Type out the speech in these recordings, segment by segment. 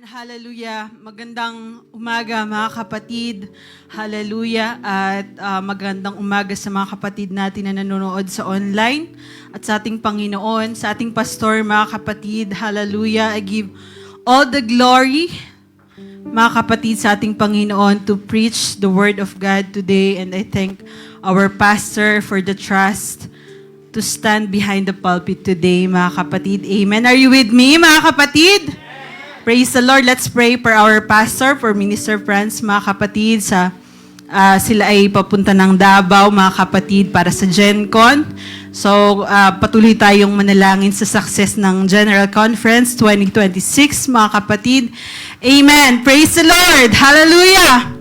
Hallelujah. Magandang umaga mga kapatid. Hallelujah. At magandang umaga sa mga kapatid natin na nanonood sa online at sa ating Panginoon, sa ating pastor mga kapatid. Hallelujah. I give all the glory mga kapatid sa ating Panginoon to preach the Word of God today. And I thank our pastor for the trust to stand behind the pulpit today mga kapatid. Amen. Are you with me mga kapatid? Praise the Lord. Let's pray for our pastor, for Minister Franz, mga kapatid. Sila ay papunta ng Davao, mga kapatid, para sa GenCon. So, patuloy tayong manalangin sa success ng General Conference 2026, mga kapatid. Amen. Praise the Lord. Hallelujah.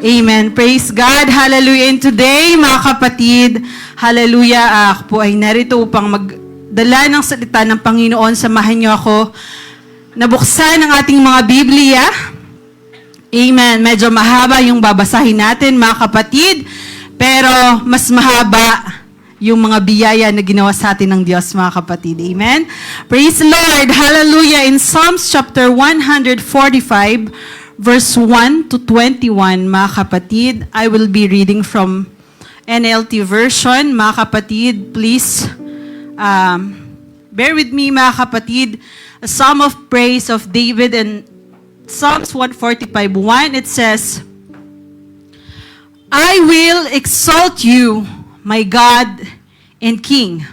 Amen. Praise God. Hallelujah. And today, mga kapatid, hallelujah, ako po ay narito upang magdala ng salita ng Panginoon. Samahan niyo ako nabuksan ang ating mga Biblia. Amen. Medyo mahaba yung babasahin natin, mga kapatid. Pero mas mahaba yung mga biyaya na ginawa sa atin ng Diyos, mga kapatid. Amen. Praise the Lord. Hallelujah. In Psalms chapter 145, verse 1 to 21, mga kapatid, I will be reading from NLT version. Mga kapatid, please bear with me, mga kapatid. A psalm of praise of David in Psalms 145:1, it says, I will exalt you, my God and King,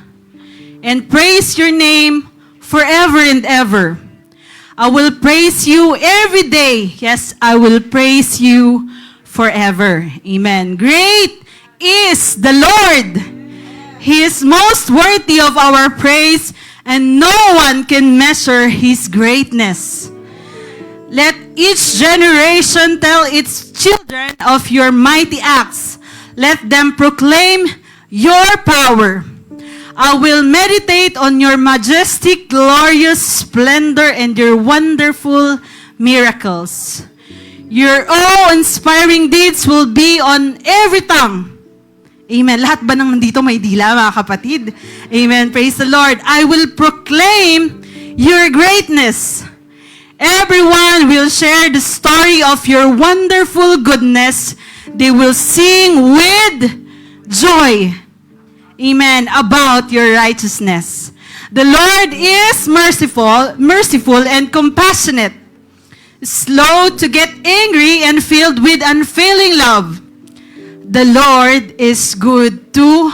and praise your name forever and ever. I will praise you every day. Yes, I will praise you forever. Amen. Great is the Lord. He is most worthy of our praise, and no one can measure His greatness. Let each generation tell its children of your mighty acts. Let them proclaim your power. I will meditate on your majestic, glorious splendor and your wonderful miracles. Your awe-inspiring deeds will be on every tongue. Amen. Lahat ba ng nandito may dila, mga kapatid? Amen. Praise the Lord. I will proclaim your greatness. Everyone will share the story of your wonderful goodness. They will sing with joy. Amen. About your righteousness. The Lord is merciful and compassionate, slow to get angry and filled with unfailing love. The Lord is good to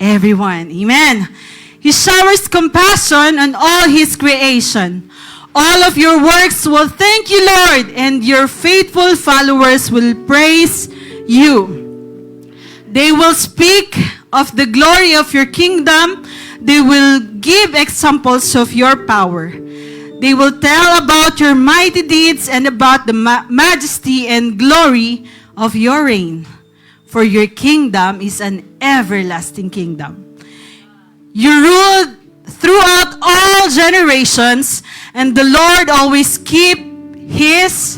everyone. Amen. He showers compassion on all His creation. All of your works will thank you, Lord, and your faithful followers will praise you. They will speak of the glory of your kingdom. They will give examples of your power. They will tell about your mighty deeds and about the majesty and glory of your reign. For your kingdom is an everlasting kingdom. You ruled throughout all generations, and the Lord always keep His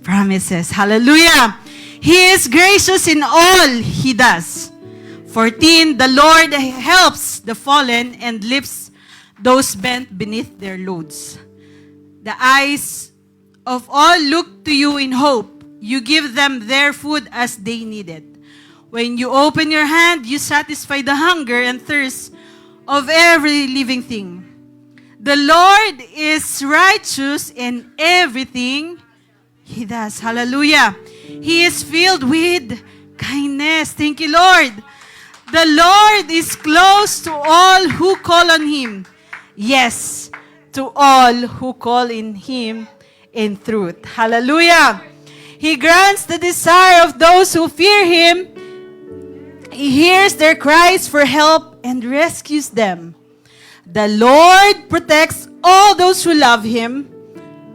promises. Hallelujah. He is gracious in all He does. 14, the Lord helps the fallen and lifts those bent beneath their loads. The eyes of all look to you in hope. You give them their food as they need it. When you open your hand, you satisfy the hunger and thirst of every living thing. The Lord is righteous in everything He does. Hallelujah. He is filled with kindness. Thank you, Lord. The Lord is close to all who call on Him. Yes, to all who call in Him in truth. Hallelujah. He grants the desire of those who fear Him. He hears their cries for help and rescues them. The Lord protects all those who love Him,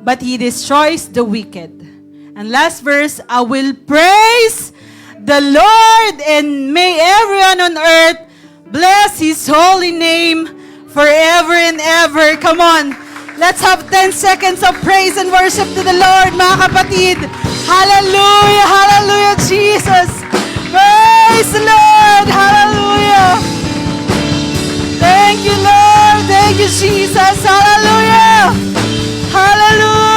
but He destroys the wicked. And last verse, I will praise the Lord, and may everyone on earth bless His holy name forever and ever. Come on, let's have 10 seconds of praise and worship to the Lord, mga kapatid. Hallelujah, hallelujah, Jesus. Praise the Lord, hallelujah. Thank you, Lord. Thank you, Jesus. Hallelujah. Hallelujah.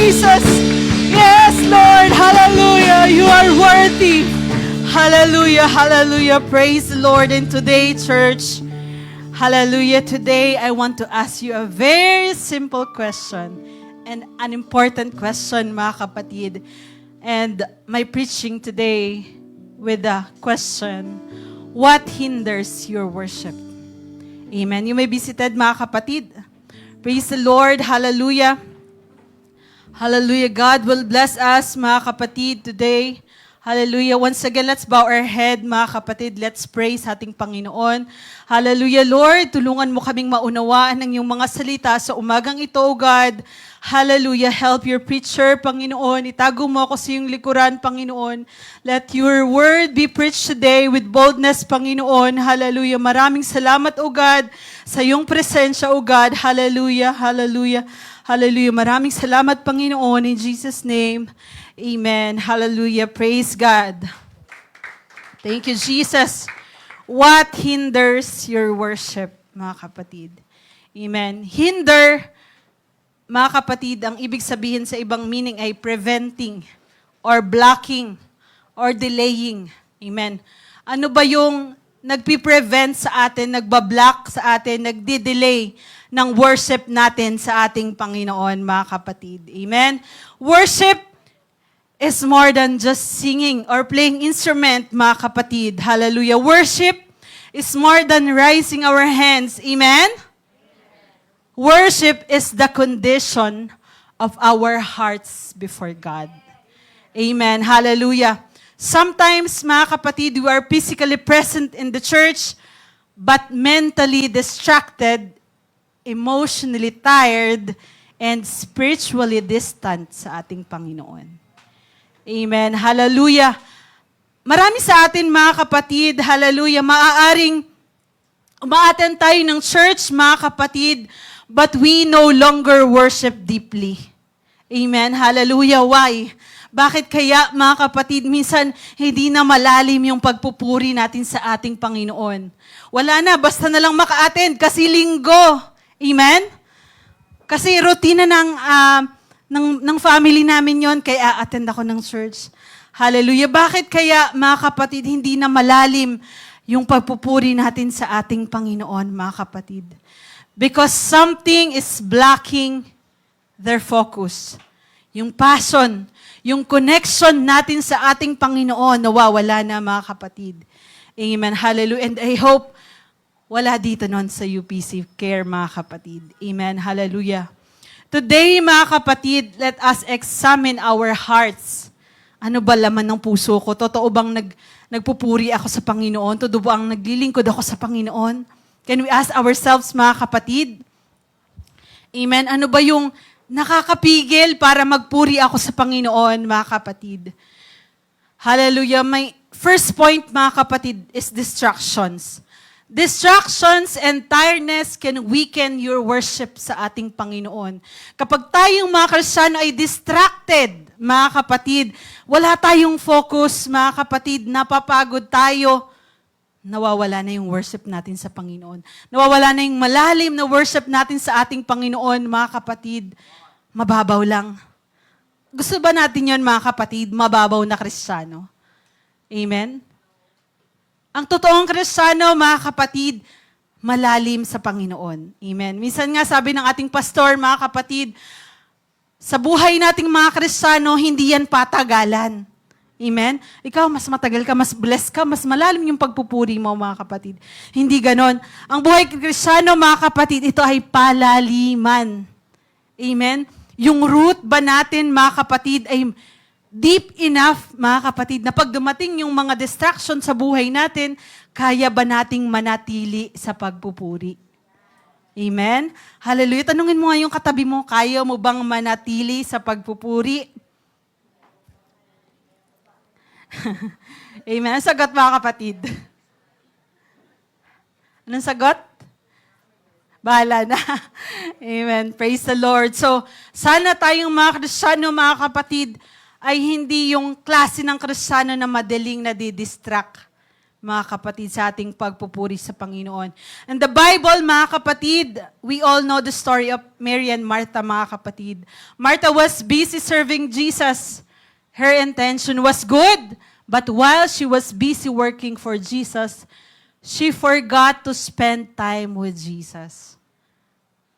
Jesus. Yes, Lord. Hallelujah. You are worthy. Hallelujah. Hallelujah. Praise the Lord. And today, church, hallelujah. Today, I want to ask you a very simple question and an important question, mga kapatid. And my preaching today with the question, what hinders your worship? Amen. You may be seated, mga kapatid. Praise the Lord. Hallelujah. Hallelujah. God will bless us, mga kapatid, today. Hallelujah. Once again, let's bow our head, mga kapatid. Let's pray sa ating Panginoon. Hallelujah, Lord. Tulungan mo kaming maunawaan ng iyong mga salita sa umagang ito, O God. Hallelujah. Help your preacher, Panginoon. Itago mo ako sa iyong likuran, Panginoon. Let your word be preached today with boldness, Panginoon. Hallelujah. Maraming salamat, O God, sa iyong presensya, O God. Hallelujah. Hallelujah. Hallelujah. Maraming salamat, Panginoon. In Jesus' name, amen. Hallelujah. Praise God. Thank you, Jesus. What hinders your worship, mga kapatid? Amen. Hinder, mga kapatid, ang ibig sabihin sa ibang meaning ay preventing or blocking or delaying. Amen. Ano ba yung nagpi-prevent sa atin, nagbablock sa atin, nagdi-delay ng worship natin sa ating Panginoon, mga kapatid? Amen. Worship is more than just singing or playing instrument, mga kapatid. Hallelujah. Worship is more than raising our hands. Amen? Worship is the condition of our hearts before God. Amen. Hallelujah. Sometimes, mga kapatid, we are physically present in the church, but mentally distracted, emotionally tired, and spiritually distant sa ating Panginoon. Amen. Hallelujah. Marami sa atin, mga kapatid, hallelujah, maaaring umaattend tayo ng church, mga kapatid, but we no longer worship deeply. Amen. Hallelujah. Why? Bakit kaya, mga kapatid, minsan hindi na malalim yung pagpupuri natin sa ating Panginoon? Wala na, basta na lang maka-attend kasi linggo. Amen? Kasi routine ng family namin yon, kaya attend ako ng church. Hallelujah. Bakit kaya, mga kapatid, hindi na malalim yung pagpupuri natin sa ating Panginoon, mga kapatid? Because something is blocking their focus. Yung passion, yung connection natin sa ating Panginoon, nawawala na, mga kapatid. Amen. Hallelujah. And I hope wala dito nun sa UPC Care, mga kapatid. Amen. Hallelujah. Today, mga kapatid, let us examine our hearts. Ano ba laman ng puso ko? Totoo bang nagpupuri ako sa Panginoon? Totoo bang naglilingkod ako sa Panginoon? Can we ask ourselves, mga kapatid? Amen. Ano ba yung nakakapigil para magpuri ako sa Panginoon, mga kapatid? Hallelujah. My first point, mga kapatid, is distractions. Distractions and tiredness can weaken your worship sa ating Panginoon. Kapag tayong mga Kristiyano ay distracted, mga kapatid, wala tayong focus, mga kapatid, napapagod tayo, nawawala na yung worship natin sa Panginoon. Nawawala na yung malalim na worship natin sa ating Panginoon, mga kapatid. Mababaw lang. Gusto ba natin yun, mga kapatid, mababaw na Kristiyano? Amen? Ang totoong Kristiyano, mga kapatid, malalim sa Panginoon. Amen. Minsan nga sabi ng ating pastor, mga kapatid, sa buhay nating mga Kristiyano, hindi yan patagalan. Amen? Ikaw, mas matagal ka, mas blessed ka, mas malalim yung pagpupuri mo, mga kapatid. Hindi ganon. Ang buhay Kristiyano, mga kapatid, ito ay palaliman. Amen? Yung root ba natin, mga kapatid, ay deep enough, mga kapatid, na pag dumating yung mga distraction sa buhay natin, kaya ba nating manatili sa pagpupuri? Amen? Hallelujah. Tanungin mo nga yung katabi mo, kaya mo bang manatili sa pagpupuri? Amen. Anong sagot, mga kapatid? Anong sagot? Bahala na. Amen. Praise the Lord. So, sana tayong mga Kristiyano, mga kapatid, ay hindi yung klase ng Kristiyano na madaling nadidistract. mga kapatid, sa ating pagpupuri sa Panginoon. And the Bible, mga kapatid, we all know the story of Mary and Martha, mga kapatid. Martha was busy serving Jesus. Her intention was good, but while she was busy working for Jesus, she forgot to spend time with Jesus.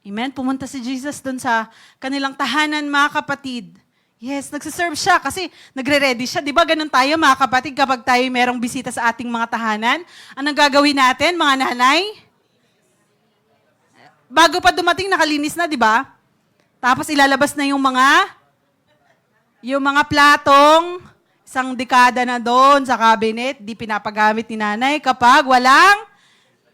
Amen? Pumunta si Jesus dun sa kanilang tahanan, mga kapatid. Yes, nagsiserve siya kasi nagre-ready siya. Di ba ganun tayo, mga kapatid, kapag tayo merong bisita sa ating mga tahanan? Anong gagawin natin, mga nanay? Bago pa dumating, nakalinis na, di ba? Tapos ilalabas na yung mga platong, isang dekada na doon sa cabinet, di pinapagamit ni nanay kapag walang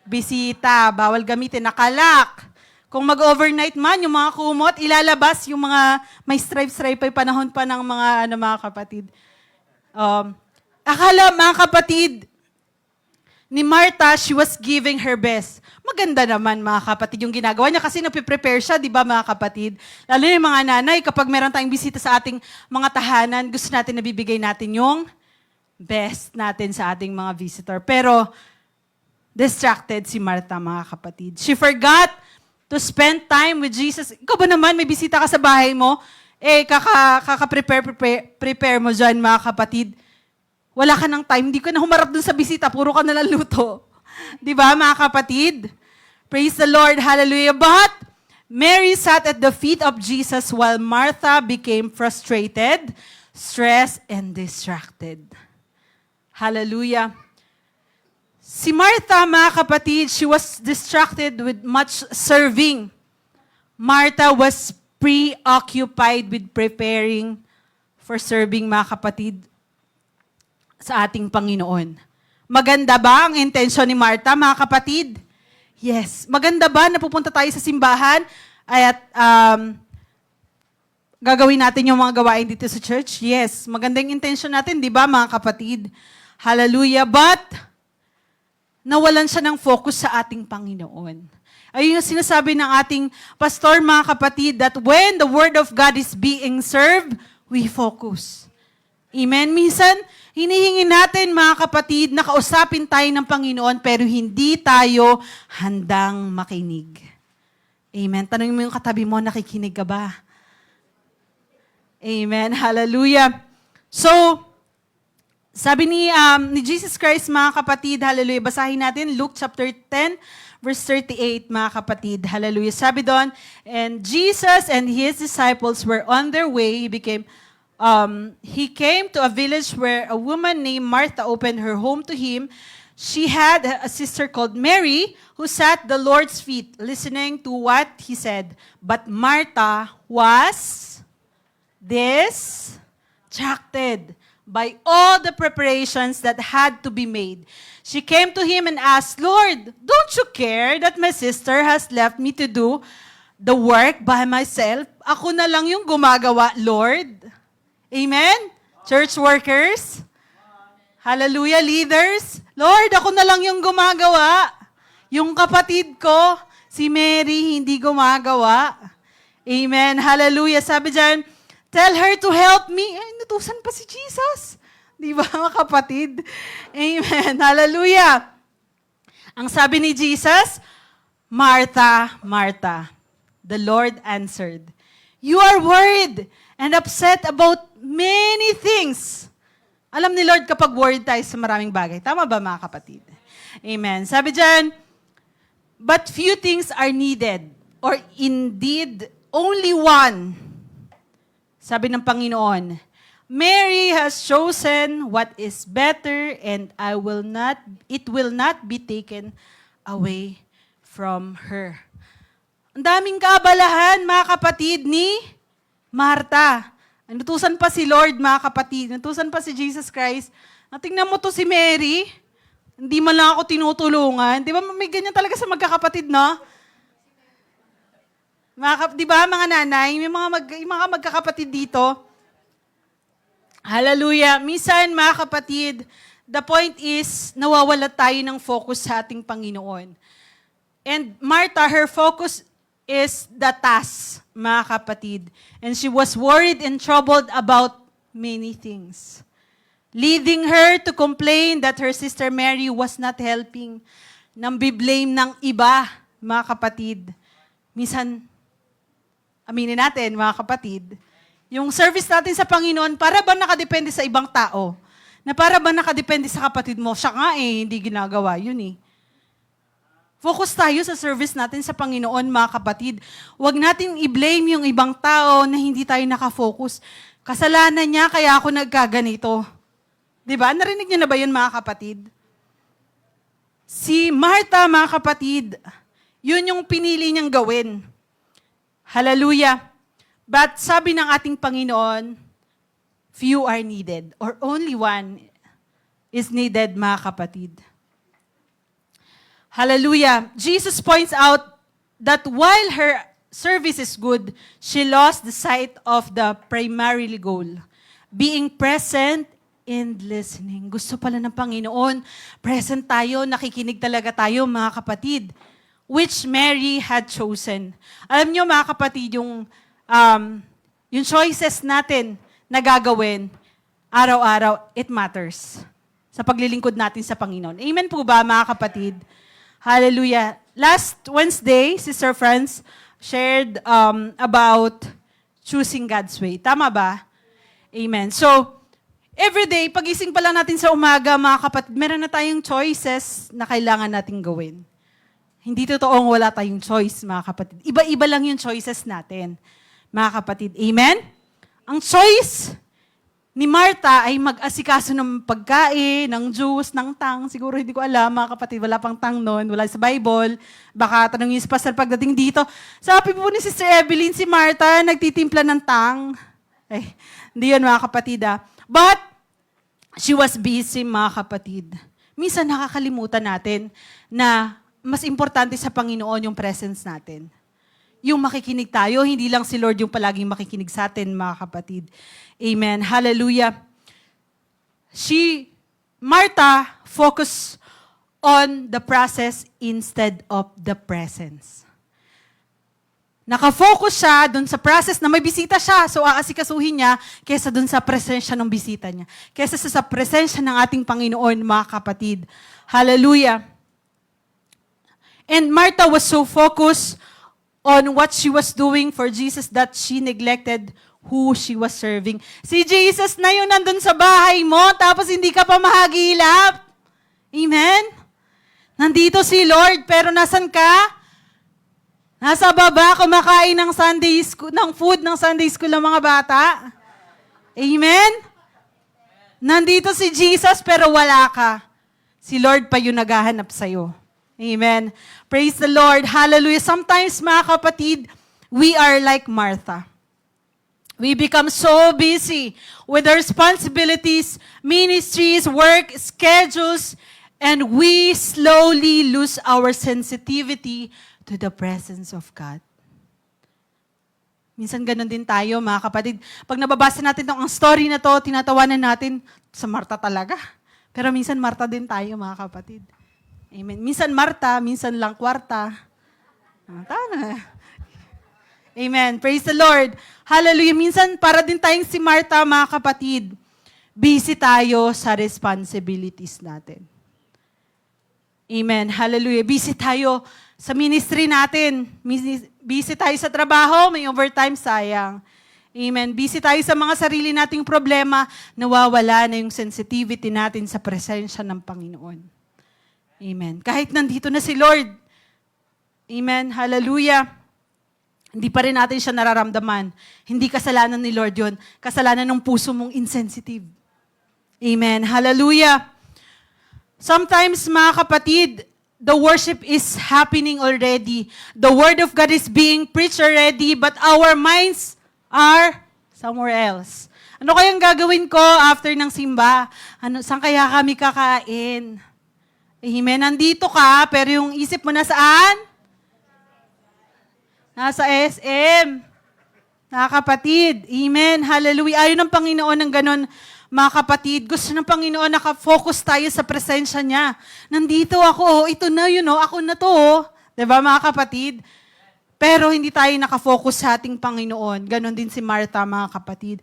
bisita. Bawal gamitin, nakalak. Kung mag-overnight man, yung mga kumot, ilalabas yung mga may stripe-stripe ay panahon pa ng mga kapatid. Akala, mga kapatid, ni Martha, she was giving her best. Maganda naman, mga kapatid, yung ginagawa niya kasi napiprepare siya, di ba, mga kapatid? Lalo yung mga nanay, kapag meron tayong bisita sa ating mga tahanan, gusto natin na bibigay natin yung best natin sa ating mga visitor. Pero, distracted si Martha, mga kapatid. She forgot to spend time with Jesus. Ikaw ba naman, may bisita ka sa bahay mo, kaka-prepare mo dyan, mga kapatid. Wala ka ng time, hindi ka na humarap dun sa bisita, puro ka na lang luto. Di ba, mga kapatid? Praise the Lord, hallelujah. But Mary sat at the feet of Jesus while Martha became frustrated, stressed, and distracted. Hallelujah. Si Martha, mga kapatid, she was distracted with much serving. Martha was preoccupied with preparing for serving, mga kapatid, sa ating Panginoon. Maganda ba ang intensyon ni Martha, mga kapatid? Yes. Maganda ba na pupunta tayo sa simbahan at gagawin natin yung mga gawain dito sa church? Yes. Maganda yung intensyon natin, di ba, mga kapatid? Hallelujah. But nawalan siya ng focus sa ating Panginoon. Ayun yung sinasabi ng ating pastor, mga kapatid, that when the Word of God is being served, we focus. Amen? Minsan, hinihingi natin, mga kapatid, na kausapin tayo ng Panginoon, pero hindi tayo handang makinig. Amen? Tanungin mo yung katabi mo, nakikinig ka ba? Amen? Hallelujah. So, sabi ni Jesus Christ, mga kapatid, hallelujah, basahin natin Luke chapter 10, verse 38, mga kapatid, hallelujah. Sabi doon, and Jesus and his disciples were on their way. He came to a village where a woman named Martha opened her home to him. She had a sister called Mary who sat at the Lord's feet listening to what he said. But Martha was distracted by all the preparations that had to be made. She came to him and asked, Lord, don't you care that my sister has left me to do the work by myself? Ako na lang yung gumagawa, Lord. Amen? Church workers? Hallelujah, leaders? Lord, ako na lang yung gumagawa. Yung kapatid ko, si Mary, hindi gumagawa. Amen? Hallelujah. Sabi dyan, tell her to help me. Inutusan pa si Jesus. Di ba, mga kapatid? Amen. Hallelujah. Ang sabi ni Jesus, Martha, Martha, the Lord answered, you are worried and upset about many things. Alam ni Lord kapag worried tayo sa maraming bagay. Tama ba, mga kapatid? Amen. Sabi dyan, but few things are needed, or indeed, only one. Sabi ng Panginoon, Mary has chosen what is better and it will not be taken away from her. Ang daming kaabalahan, mga kapatid, ni Martha. Inutusan pa si Lord, mga kapatid. Inutusan pa si Jesus Christ. Tingnan mo to si Mary. Hindi man lang ako tinutulungan. Di ba may ganyan talaga sa magkakapatid, no? Di ba, mga nanay, may mga magkakapatid dito. Hallelujah. Minsan, mga kapatid, the point is, nawawala tayo ng focus sa ating Panginoon. And Martha, her focus is the task, mga kapatid. And she was worried and troubled about many things. leading her to complain that her sister Mary was not helping. Nambiblame ng iba, mga kapatid. Minsan, aminin natin, mga kapatid, yung service natin sa Panginoon, para ba nakadepende sa ibang tao? Na para ba nakadepende sa kapatid mo? Siya nga hindi ginagawa yun eh. Focus tayo sa service natin sa Panginoon, mga kapatid. Huwag natin i-blame yung ibang tao na hindi tayo nakafocus. Kasalanan niya, kaya ako nagkaganito. Diba? Narinig niyo na ba yun, mga kapatid? Si Martha, mga kapatid, yun yung pinili niyang gawin. Hallelujah. But sabi ng ating Panginoon, few are needed, or only one is needed, mga kapatid. Hallelujah. Jesus points out that while her service is good, she lost the sight of the primary goal, being present and listening. Gusto pala ng Panginoon, present tayo, nakikinig talaga tayo, mga kapatid, which Mary had chosen. Alam niyo, mga kapatid, yung choices natin na gagawin, araw-araw, it matters sa paglilingkod natin sa Panginoon. Amen po ba, mga kapatid? Hallelujah. Last Wednesday, Sister Franz shared about choosing God's way. Tama ba? Amen. So, every day, pagising pa lang natin sa umaga, mga kapatid, meron na tayong choices na kailangan nating gawin. Hindi totoong wala tayong choice, mga kapatid. Iba-iba lang yung choices natin, mga kapatid. Amen? Ang choice ni Martha ay mag-asikaso ng pagkain, ng juice, ng tang. Siguro hindi ko alam, mga kapatid, wala pang tang noon, wala sa Bible. Baka tanongin si Pastor pagdating dito. Sabi po ni Sister Evelyn, si Martha nagtitimpla ng tang. Hindi yun, mga kapatid. But, she was busy, mga kapatid. Minsan nakakalimutan natin na mas importante sa Panginoon yung presence natin. Yung makikinig tayo, hindi lang si Lord yung palaging makikinig sa atin, mga kapatid. Amen. Hallelujah. Martha focused on the process instead of the presence. Nakafocus siya dun sa process na may bisita siya, so aasikasuhin niya kesa dun sa presensya ng bisita niya. Kesa sa presensya ng ating Panginoon, mga kapatid. Hallelujah. And Martha was so focused on what she was doing for Jesus that she neglected who she was serving. Si Jesus na yun nandun sa bahay mo, tapos hindi ka pa mahagilap. Amen? Nandito si Lord, pero nasan ka? Nasa baba, kumakain ng Sunday school, ng food ng Sunday school ng mga bata. Amen? Nandito si Jesus, pero wala ka. Si Lord pa yung naghahanap sa'yo. Amen. Praise the Lord. Hallelujah. Sometimes, mga kapatid, we are like Martha. We become so busy with our responsibilities, ministries, work, schedules, and we slowly lose our sensitivity to the presence of God. Minsan ganun din tayo, mga kapatid. Pag nababasa natin ang story na to, tinatawanan natin, sa Martha talaga. Pero minsan Martha din tayo, mga kapatid. Amen. Minsan Martha, minsan lang kwarta. Tama. Amen. Praise the Lord. Hallelujah. Minsan para din tayong si Martha, mga kapatid. Busy tayo sa responsibilities natin. Amen. Hallelujah. Busy tayo sa ministry natin. Busy tayo sa trabaho, may overtime, sayang. Amen. Busy tayo sa mga sarili nating problema, nawawala na yung sensitivity natin sa presensya ng Panginoon. Amen. Kahit nandito na si Lord. Amen. Hallelujah. Hindi pa rin natin siya nararamdaman. Hindi kasalanan ni Lord yun. Kasalanan ng puso mong insensitive. Amen. Hallelujah. Sometimes, mga kapatid, the worship is happening already. The Word of God is being preached already, but our minds are somewhere else. Ano kayang gagawin ko after ng simba? Saan kaya kami kakain? Amen. Nandito ka, pero yung isip mo na saan? Nasa SM. Mga kapatid. Amen. Hallelujah. Ayaw ng Panginoon ng ganon, mga kapatid. Gusto ng Panginoon nakafocus tayo sa presensya niya. Nandito ako. Ito na yun. Ako na to. Diba, mga kapatid? Pero hindi tayo nakafocus sa ating Panginoon. Ganon din si Martha, mga kapatid.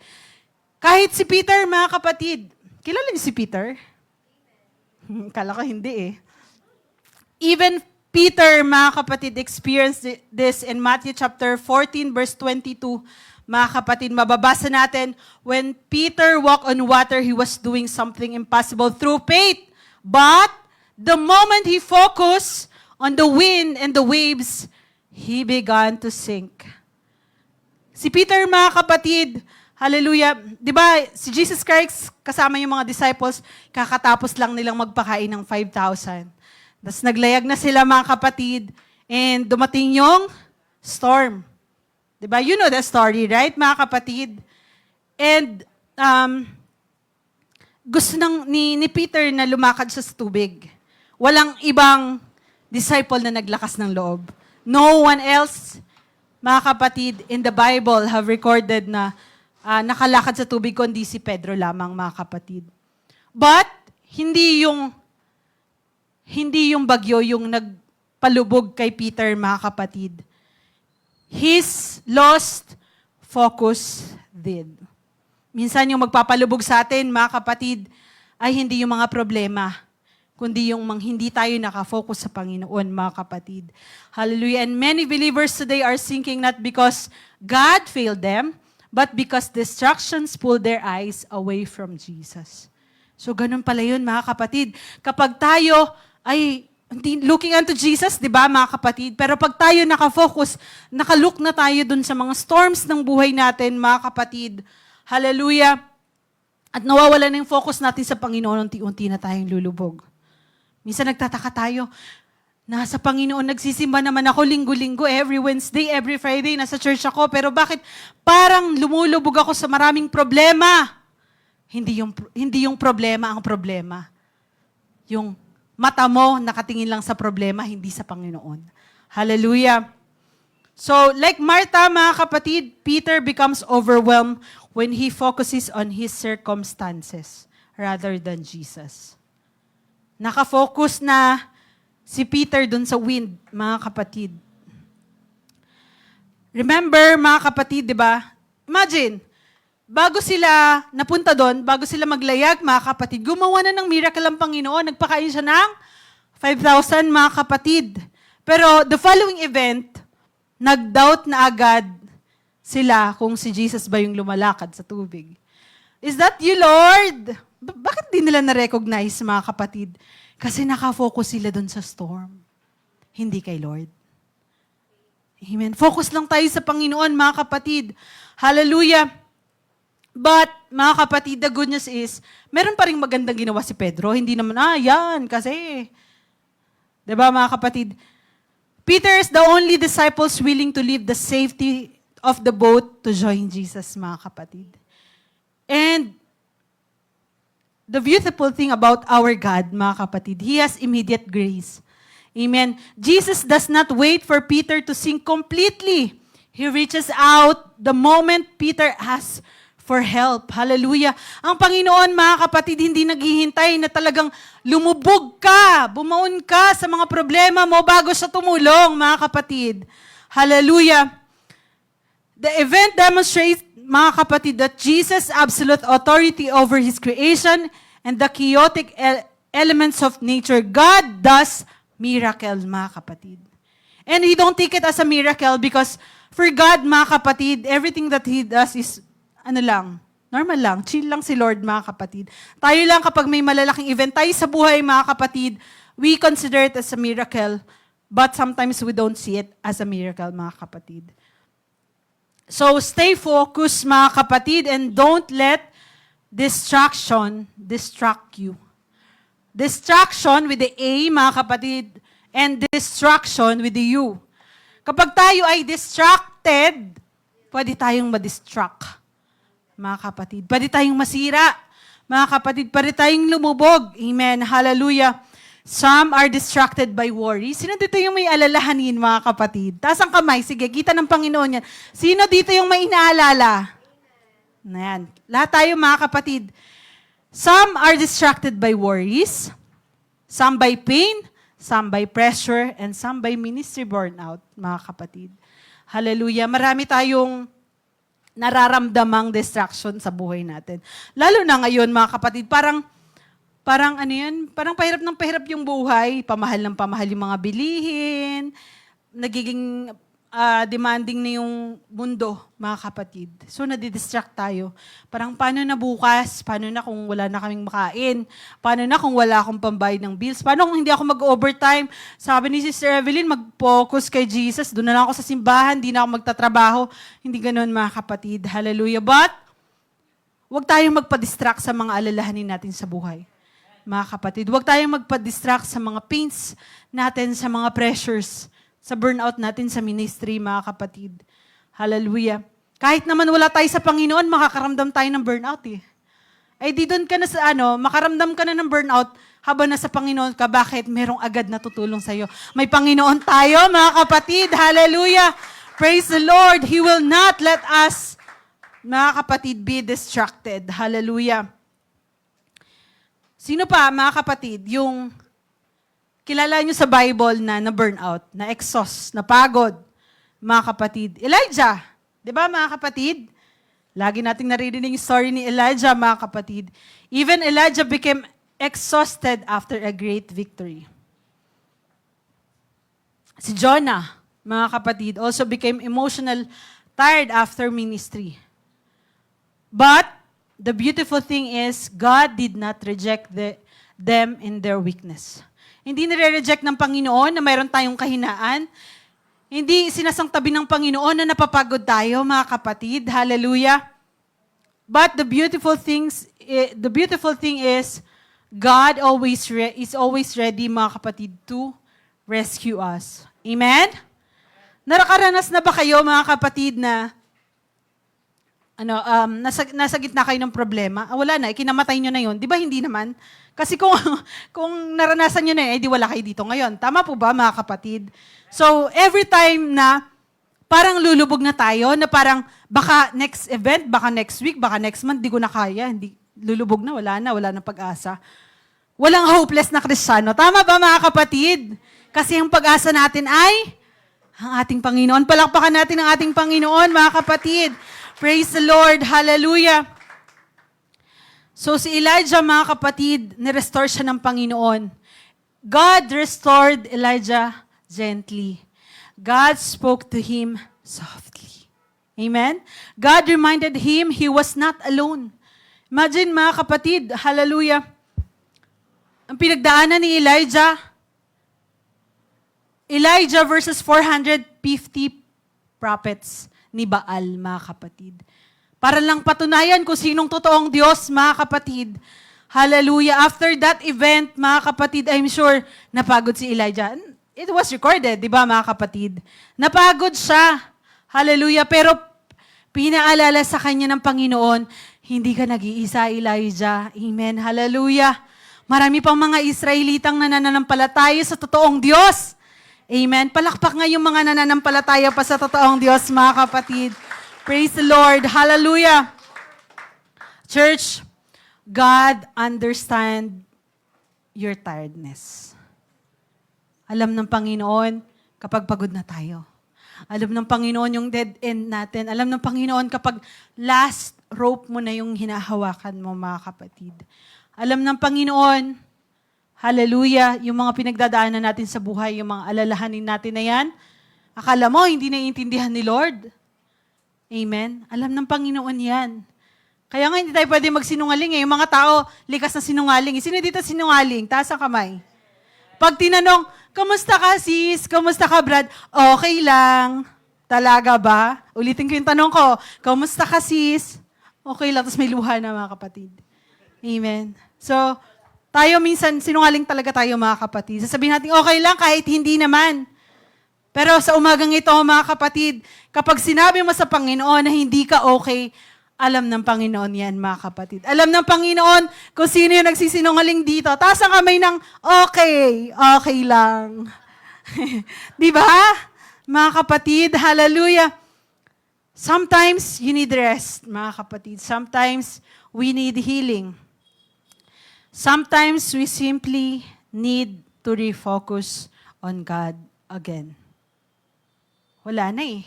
Kahit si Peter, mga kapatid. Kilala niyo si Peter? Kala ko hindi eh. Even Peter, mga kapatid, experienced this in Matthew chapter 14, verse 22. Mga kapatid, mababasa natin, when Peter walked on water, he was doing something impossible through faith. But the moment he focused on the wind and the waves, he began to sink. Si Peter, mga kapatid, hallelujah, di ba, si Jesus Christ kasama yung mga disciples, kakatapos lang nilang magpakain ng 5,000. Tapos naglayag na sila, mga kapatid, and dumating yung storm. Diba? You know the story, right, mga kapatid? And gusto ni Peter na lumakad siya sa tubig. Walang ibang disciple na naglakas ng loob. No one else, mga kapatid, in the Bible have recorded na nakalakad sa tubig kundi si Pedro lamang, mga kapatid. But, hindi yung bagyo yung nagpalubog kay Peter, mga kapatid. His lost focus did. Minsan yung magpapalubog sa atin, mga kapatid, ay hindi yung mga problema, kundi yung hindi tayo nakafocus sa Panginoon, mga kapatid. Hallelujah. And many believers today are sinking not because God failed them, but because distractions pull their eyes away from Jesus. So ganun pala yun, mga kapatid. Kapag tayo ay looking unto Jesus, di ba, mga kapatid? Pero pag tayo nakafocus, nakalook na tayo dun sa mga storms ng buhay natin, mga kapatid. Hallelujah. At nawawala na yung focus natin sa Panginoon, unti-unti na tayong lulubog. Minsan nagtataka tayo, nasa Panginoon, nagsisimba naman ako linggo-linggo, every Wednesday, every Friday, nasa church ako, pero bakit parang lumulubog ako sa maraming problema? Hindi yung problema ang problema. Yung mata mo nakatingin lang sa problema, hindi sa Panginoon. Hallelujah. So, like Martha, mga kapatid, Peter becomes overwhelmed when he focuses on his circumstances rather than Jesus. Nakafocus na si Peter dun sa wind, mga kapatid. Remember, mga kapatid, di ba? Imagine, bago sila napunta doon, bago sila maglayag, mga kapatid, gumawa na ng miracle ang Panginoon. Nagpakain siya ng 5,000, mga kapatid. Pero the following event, nag-doubt na agad sila kung si Jesus ba yung lumalakad sa tubig. Is that you, Lord? Bakit di nila na-recognize, mga kapatid? Kasi nakafocus sila doon sa storm. Hindi kay Lord. Amen. Focus lang tayo sa Panginoon, mga kapatid. Hallelujah. But, mga kapatid, the good news is, meron pa rin magandang ginawa si Pedro. Hindi naman, yan, kasi. Diba, mga kapatid? Peter is the only disciples willing to leave the safety of the boat to join Jesus, mga kapatid. And, the beautiful thing about our God, mga kapatid, He has immediate grace. Amen. Jesus does not wait for Peter to sink completely. He reaches out the moment Peter asks for help. Hallelujah. Ang Panginoon, mga kapatid, hindi naghihintay na talagang lumubog ka, bumaon ka sa mga problema mo bago siya tumulong, mga kapatid. Hallelujah. The event demonstrates, mga kapatid, that Jesus' absolute authority over His creation and the chaotic elements of nature. God does miracle, mga kapatid. And He don't take it as a miracle because for God, mga kapatid, everything that He does is normal lang, chill lang si Lord, mga kapatid. Tayo lang kapag may malalaking event tayo sa buhay, mga kapatid, we consider it as a miracle, but sometimes we don't see it as a miracle, mga kapatid. So, stay focused, mga kapatid, and don't let distraction distract you. Distraction with the A, mga kapatid, and distraction with the U. Kapag tayo ay distracted, pwede tayong ma-distract. Mga kapatid, pwede tayong masira. Mga kapatid, pwede tayong lumubog. Amen. Hallelujah. Some are distracted by worry. Sino dito yung may alalahanin, mga kapatid? Taas ang kamay. Sige, kita ng Panginoon yan. Sino dito yung may inaalala? Ayan. Lahat tayo, mga kapatid. Some are distracted by worries. Some by pain. Some by pressure. And some by ministry burnout, mga kapatid. Hallelujah. Marami tayong nararamdamang distraction sa buhay natin. Lalo na ngayon, mga kapatid, parang ano yun, parang pahirap ng pahirap yung buhay, pamahal ng pamahal yung mga bilihin, nagiging demanding na yung mundo, mga kapatid. So, nadidistract tayo. Parang, paano na bukas? Paano na kung wala na kaming makain? Paano na kung wala akong pambayad ng bills? Paano kung hindi ako mag-overtime? Sabi ni Sister Evelyn, mag-focus kay Jesus. Doon na lang ako sa simbahan, hindi na ako magtatrabaho. Hindi ganoon, mga kapatid. Hallelujah. But, huwag tayong magpa-distract sa mga alalahanin natin sa buhay. Mga kapatid, huwag tayong magpa-distract sa mga pains natin, sa mga pressures, sa burnout natin sa ministry, mga kapatid. Hallelujah. Kahit naman wala tayo sa Panginoon, makakaramdam tayo ng burnout eh. Ay di doon ka na sa makaramdam ka na ng burnout habang nasa Panginoon ka. Bakit? Merong agad na tutulong sa'yo. May Panginoon tayo, mga kapatid. Hallelujah. Praise the Lord. He will not let us, mga kapatid, be distracted. Hallelujah. Sino pa, mga kapatid, yung kilala nyo sa Bible na burnout, na exhaust, na pagod, mga kapatid? Elijah, di ba mga kapatid? Lagi nating naririnig yung story ni Elijah, mga kapatid. Even Elijah became exhausted after a great victory. Si Jonah, mga kapatid, also became emotional, tired after ministry. But, the beautiful thing is, God did not reject them in their weakness. Hindi nire-reject ng Panginoon na mayroon tayong kahinaan. Hindi sinasangtabi ng Panginoon na napapagod tayo, mga kapatid. Hallelujah. But the beautiful thing is, God is always ready, mga kapatid, to rescue us. Amen? Nakaranas na ba kayo, mga kapatid, na nasa gitna kayo ng problema? Wala na, ikinamatay nyo na yun. Di ba hindi naman? Kasi kung naranasan nyo na di wala kayo dito ngayon. Tama po ba, mga kapatid? So, every time na parang lulubog na tayo, na parang baka next event, baka next week, baka next month, di ko na kaya, hindi, lulubog na, wala na pag-asa. Walang hopeless na Kristiyano. Tama ba, mga kapatid? Kasi ang pag-asa natin ay ang ating Panginoon. Palakpakan natin ang ating Panginoon, mga kapatid. Praise the Lord. Hallelujah. So si Elijah, mga kapatid, nirestore siya ng Panginoon. God restored Elijah gently. God spoke to him softly. Amen? God reminded him he was not alone. Imagine, mga kapatid, hallelujah, ang pinagdaanan ni Elijah versus 450 prophets ni Baal, mga kapatid. Para lang patunayan kung sinong totoong Diyos, mga kapatid. Hallelujah. After that event, mga kapatid, I'm sure napagod si Elijah. It was recorded, di ba, mga kapatid? Napagod siya. Hallelujah. Pero pinaalala sa kanya ng Panginoon, hindi ka nag-iisa, Elijah. Amen. Hallelujah. Marami pang mga Israelitang nananampalataya sa totoong Diyos. Amen. Palakpak nga yung mga nananampalataya pa sa totoong Diyos, mga kapatid. Praise the Lord. Hallelujah. Church, God understand your tiredness. Alam ng Panginoon kapag pagod na tayo. Alam ng Panginoon yung dead end natin. Alam ng Panginoon kapag last rope mo na yung hinahawakan mo, mga kapatid. Alam ng Panginoon, hallelujah, yung mga pinagdadaanan natin sa buhay, yung mga alalahanin natin na yan, akala mo hindi naiintindihan ni Lord. Amen? Alam ng Panginoon yan. Kaya nga hindi tayo pwede magsinungaling eh. Yung mga tao, likas na sinungaling. Sino dito sinungaling? Taas ang kamay. Pag tinanong, kamusta ka sis? Kamusta ka Brad? Okay lang. Talaga ba? Ulitin ko yung tanong ko. Kamusta ka sis? Okay lang. Tapos may luha na, mga kapatid. Amen. So, tayo minsan, sinungaling talaga tayo, mga kapatid. Sasabihin natin, okay lang kahit hindi naman. Pero sa umagang ito, mga kapatid, kapag sinabi mo sa Panginoon na hindi ka okay, alam ng Panginoon yan, mga kapatid. Alam ng Panginoon kung sino yung nagsisinungaling dito. Taas ang kamay ng, okay lang. Di ba? Mga kapatid, hallelujah. Sometimes you need rest, mga kapatid. Sometimes we need healing. Sometimes we simply need to refocus on God again. Wala na eh.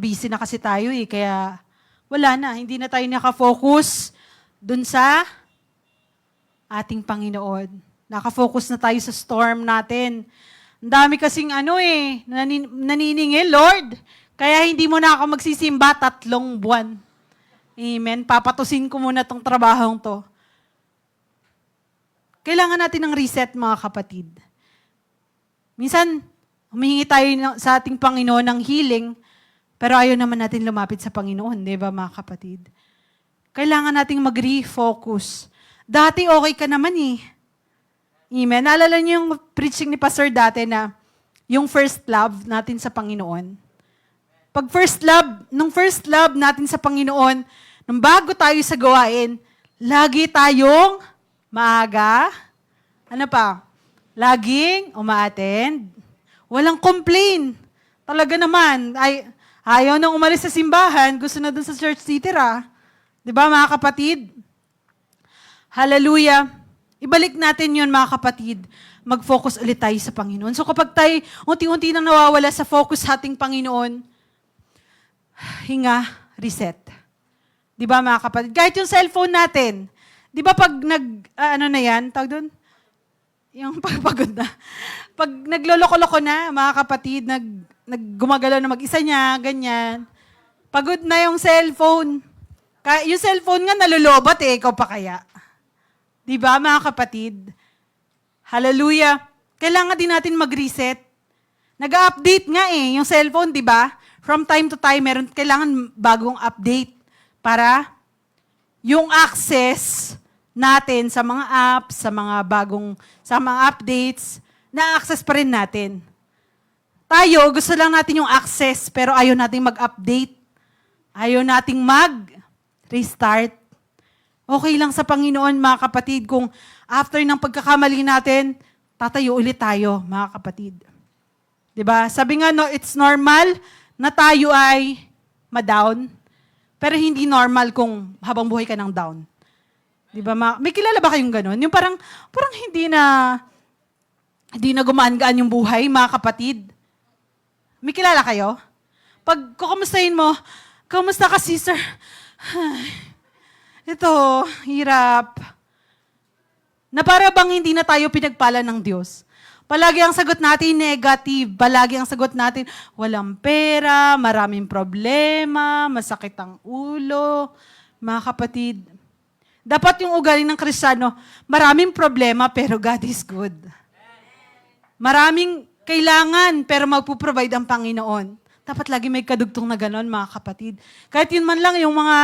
Busy na kasi tayo eh, kaya wala na, hindi na tayo nakafocus dun sa ating Panginoon. Nakafocus na tayo sa storm natin. Ang dami kasing naniningil, Lord, kaya hindi mo na ako magsisimba 3 buwan. Amen. Papatusin ko muna tong trabahong to. Kailangan natin ng reset, mga kapatid. Minsan, humihingi tayo sa ating Panginoon ng healing, pero ayaw naman natin lumapit sa Panginoon, di ba, mga kapatid? Kailangan nating mag-refocus. Dati okay ka naman eh. Amen. Naalala niyo yung preaching ni Pastor dati na yung first love natin sa Panginoon. Pag nung first love natin sa Panginoon, nung bago tayo sa gawain, lagi tayong maaga. Ano pa? Laging umaattend. Walang complain. Talaga naman. Ayaw nang umalis sa simbahan. Gusto na dun sa church titira. Diba, mga kapatid? Hallelujah. Ibalik natin yun, mga kapatid. Mag-focus ulit tayo sa Panginoon. So kapag tayo unti-unti nang nawawala sa focus sa ating Panginoon, hinga, reset. Diba, mga kapatid? Kahit yung cellphone natin, di ba pag tawag doon? Yung pagpagod na. Pag nagloloko-loko na, mga kapatid, naggumagalaw na mag-isa niya, ganyan. Pagod na yung cellphone. Yung cellphone nga nalulobat ikaw pa kaya. Di ba, mga kapatid? Hallelujah. Kailangan din natin mag-reset. Nag-update nga yung cellphone, di ba? From time to time, kailangan bagong update para yung access natin sa mga apps, sa mga updates, na-access pa rin natin. Tayo, gusto lang natin yung access, pero ayaw nating mag-update. Ayaw nating mag-restart. Okay lang sa Panginoon, mga kapatid, kung after ng pagkakamali natin, tatayo ulit tayo, mga kapatid. Diba? Sabi nga, it's normal na tayo ay ma-down, pero hindi normal kung habang buhay ka ng down. Di ba? May kilala ba kayong ganun? Yung parang hindi na gumaan-gaan yung buhay, mga kapatid. May kilala kayo? Pag kukumustahin mo, kamusta ka, sister? Ito, hirap. Na para bang hindi na tayo pinagpala ng Diyos. Palagi ang sagot natin negative. Palagi ang sagot natin, walang pera, maraming problema, masakit ang ulo. Mga kapatid, dapat yung ugali ng Kristiyano, maraming problema pero God is good. Maraming kailangan pero magpo-provide ang Panginoon. Dapat lagi may kadugtong na ganon, mga kapatid. Kahit yun man lang yung mga,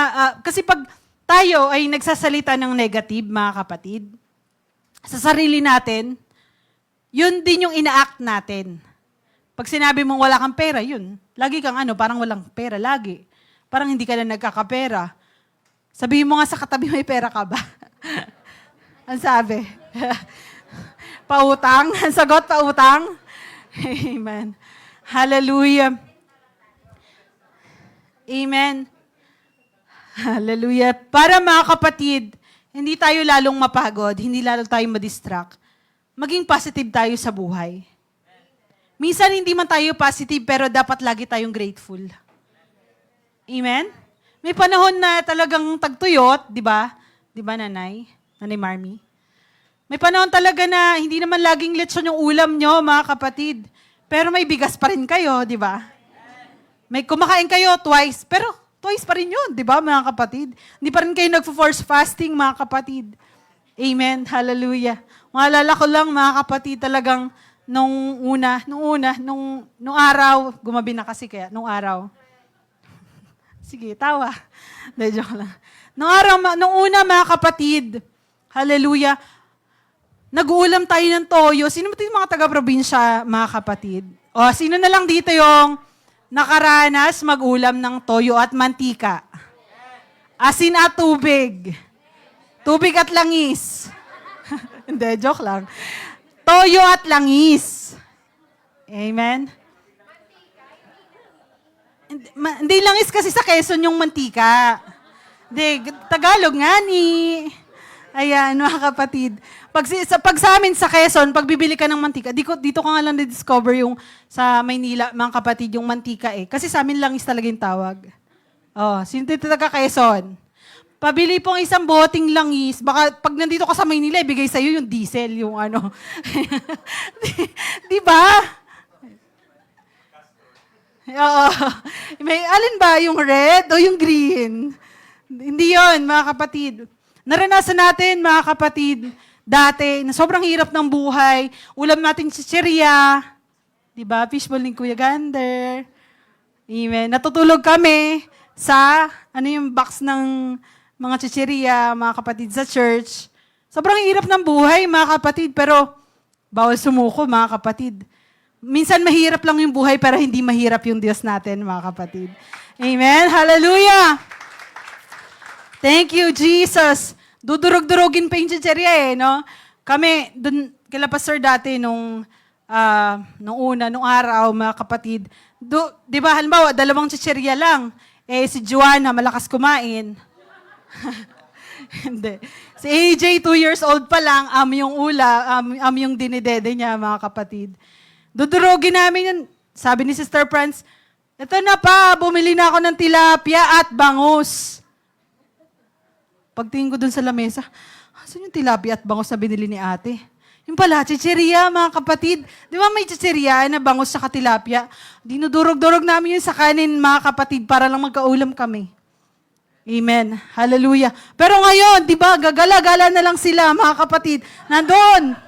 kasi pag tayo ay nagsasalita ng negative, mga kapatid, sa sarili natin, yun din yung ina-act natin. Pag sinabi mong wala kang pera, yun. Lagi kang parang walang pera, lagi. Parang hindi ka na nagkakapera. Sabihin mo nga sa katabi, may pera ka ba? Ang sabi? Pautang? Ang sagot, pautang? Amen. Hallelujah. Amen. Hallelujah. Para, mga kapatid, hindi tayo lalong mapagod, hindi lalong tayo madistract. Maging positive tayo sa buhay. Minsan hindi man tayo positive, pero dapat lagi tayong grateful. Amen? May panahon na talagang tagtuyot, di ba? Di ba, Nanay? Nanay Marmy? May panahon talaga na hindi naman laging lechon yung ulam nyo, mga kapatid. Pero may bigas pa rin kayo, di ba? May kumakain kayo twice, pero twice pa rin yun, di ba, mga kapatid? Hindi pa rin kayo nagpo-force fasting, mga kapatid. Amen. Hallelujah. Maalala ko lang, mga kapatid, talagang nung araw, gumabi na kasi kaya, nung araw. Sige, tawa. Hindi, joke lang. Nung una, mga kapatid, hallelujah, nag-uulam tayo ng toyo. Sino ba yung mga taga-probinsya, mga kapatid? O, sino na lang dito yung nakaranas mag-ulam ng toyo at mantika? Asin at tubig. Tubig at langis. Hindi, joke lang. Toyo at langis. Amen? Hindi langis kasi sa Quezon yung mantika. Hindi, Tagalog nga ni. Ayan, mga kapatid. Pag sa amin sa Quezon, pag bibili ka ng mantika, dito ko nga lang na-discover yung sa Maynila, mga kapatid, yung mantika eh. Kasi sa amin langis talaga yung tawag. Oh, sino dito taga Quezon? Pabili pong isang boteng langis. Baka pag nandito ka sa Maynila, ibigay sa'yo yung diesel, yung ano. di ba? Oo. May, alin ba? Yung red o yung green? Hindi yon, mga kapatid. Naranasan natin, mga kapatid, dati, na sobrang hirap ng buhay. Ulam natin chichirya. Diba? Fishball ni Kuya Gander. Amen. Natutulog kami sa, yung box ng mga chichirya, mga kapatid, sa church. Sobrang hirap ng buhay, mga kapatid, pero bawal sumuko, mga kapatid. Minsan mahirap lang yung buhay, pero hindi mahirap yung Diyos natin, mga kapatid. Amen. Hallelujah. Thank you, Jesus. Dudurog-durogin pa yung chichirya no? Kami, dun, kila Pastor dati, nung araw, mga kapatid, di ba, halimbawa, 2 chichirya lang. Si Joanna, malakas kumain. Hindi. Si AJ, 2 years old pa lang, yung dinidede niya, mga kapatid. Dudurogin namin yun. Sabi ni Sister Franz, ito na pa, bumili na ako ng tilapia at bangus. Pagtingin ko dun sa lamesa, saan yung tilapia at bangus na binili ni ate? Yung pala, chichirya, mga kapatid. Di ba may chichirya na bangus sa tilapia? Dinudurog-durog namin yun sa kanin, mga kapatid, para lang magkaulam kami. Amen. Hallelujah. Pero ngayon, di ba, gagala-gala na lang sila, mga kapatid. Nandun.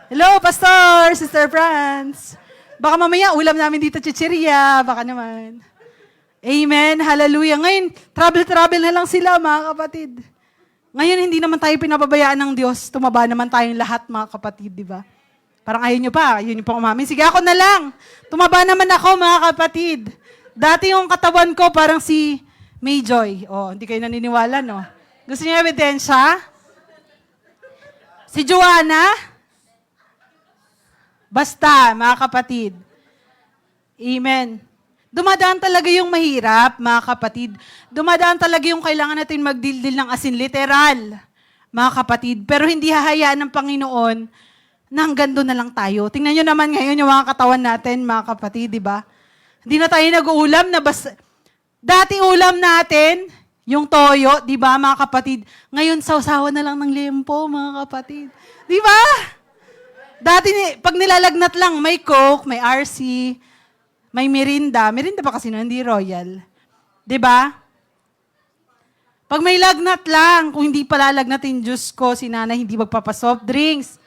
Hello, Pastor, Sister Franz. Baka mamaya, ulam namin dito chichirya. Baka naman. Amen. Hallelujah. Ngayon, travel na lang sila, mga kapatid. Ngayon, hindi naman tayo pinababayaan ng Diyos. Tumaba naman tayong lahat, mga kapatid, di ba? Parang ayaw nyo pa. Ayaw nyo pa umamin. Sige, ako na lang. Tumaba naman ako, mga kapatid. Dati yung katawan ko, parang si Mayjoy. Oh, hindi kayo naniniwala, no? Gusto niyo ebidensya? Si Joanna? Basta, mga kapatid. Amen. Dumadaan talaga yung mahirap, mga kapatid. Dumadaan talaga yung kailangan natin magdildil ng asin, literal, mga kapatid. Pero hindi hahayaan ng Panginoon na hanggang doon na lang tayo. Tingnan nyo naman ngayon yung mga katawan natin, mga kapatid, di ba? Hindi na tayo nag-uulam na basta... Dati ulam natin, yung toyo, di ba, mga kapatid? Ngayon, sausawa na lang ng limpo, mga kapatid. Di ba? Dati, pag nilalagnat lang, may Coke, may RC, may Mirinda. Mirinda pa kasi no, hindi Royal. Di ba? Pag may lagnat lang, kung hindi palalagnatin, Diyos ko, si nanay hindi magpapasoft drinks.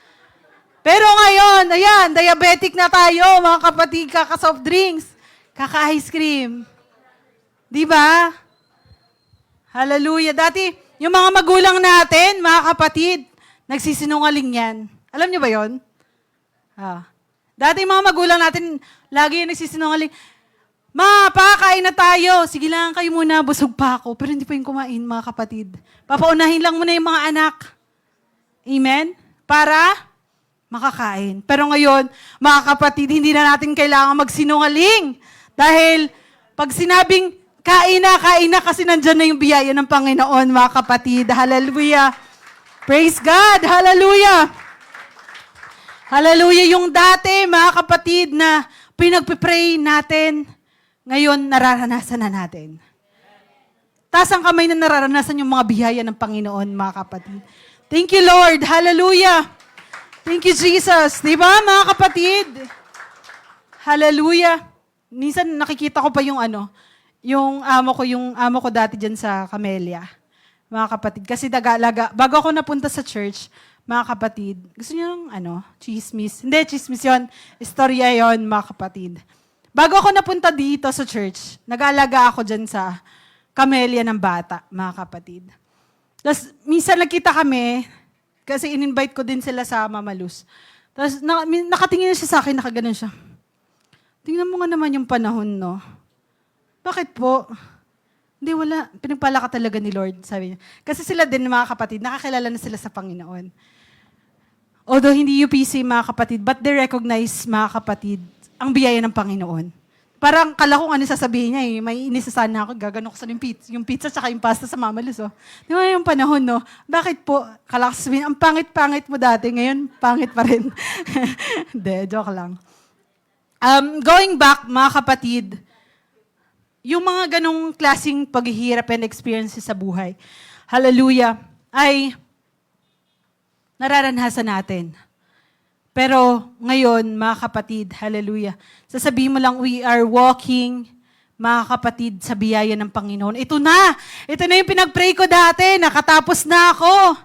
Pero ngayon, ayan, diabetic na tayo, mga kapatid, kaka-soft drinks, kaka-ice cream. Di ba? Hallelujah. Dati, yung mga magulang natin, mga kapatid, nagsisinungaling yan. Alam niyo ba yon? Dati yung mga magulang natin, lagi yung nagsisinungaling, Ma, kain na tayo. Sige lang kayo muna, busog pa ako. Pero hindi pa yung kumain, mga kapatid. Papaunahin lang muna yung mga anak. Amen? Para makakain. Pero ngayon, mga kapatid, hindi na natin kailangan magsinungaling. Dahil pag sinabing, kain na kasi nandyan na yung biyaya ng Panginoon, mga kapatid. Hallelujah. Praise God. Hallelujah. Hallelujah. Yung dati, mga kapatid, na pinagpipray natin, ngayon, nararanasan na natin. Taas ang kamay na nararanasan yung mga biyaya ng Panginoon, mga kapatid. Thank you, Lord. Hallelujah. Thank you, Jesus. Diba, mga kapatid? Hallelujah. Minsan nakikita ko pa yung yung amo ko dati dyan sa Camellia. Mga kapatid. Kasi bago ako napunta sa church, mga kapatid, gusto niyo ng chismis? Hindi, chismis yun. Istorya yun, mga kapatid. Bago ako napunta dito sa church, nag-aalaga ako dyan sa Camellia ng bata, mga kapatid. Tapos, minsan nagkita kami, kasi in-invite ko din sila sa Mama Luz. Tapos, nakatingin na siya sa akin, nakaganon siya. Tingnan mo nga naman yung panahon, no? Bakit po? Hindi, wala. Pinagpala ka talaga ni Lord, sabi niya. Kasi sila din, mga kapatid, nakakilala na sila sa Panginoon. Although hindi UPC, mga kapatid, but they recognize, mga kapatid, ang biyaya ng Panginoon. Parang kala ko sasabihin niya may inisasana ako, gagano ko sa yung pizza tsaka yung pasta sa Mama Luz, oh. Di ba yung panahon, no? Bakit po? Kala ko sabihin, ang pangit-pangit mo dati, ngayon, pangit pa rin. Hindi, joke lang. Going back, mga kapatid, yung mga ganong klaseng paghihirap and experiences sa buhay, hallelujah, ay nararanasan natin. Pero ngayon, mga kapatid, hallelujah, sasabihin mo lang, we are walking, mga kapatid, sa biyaya ng Panginoon. Ito na yung pinag-pray ko dati, nakatapos na ako.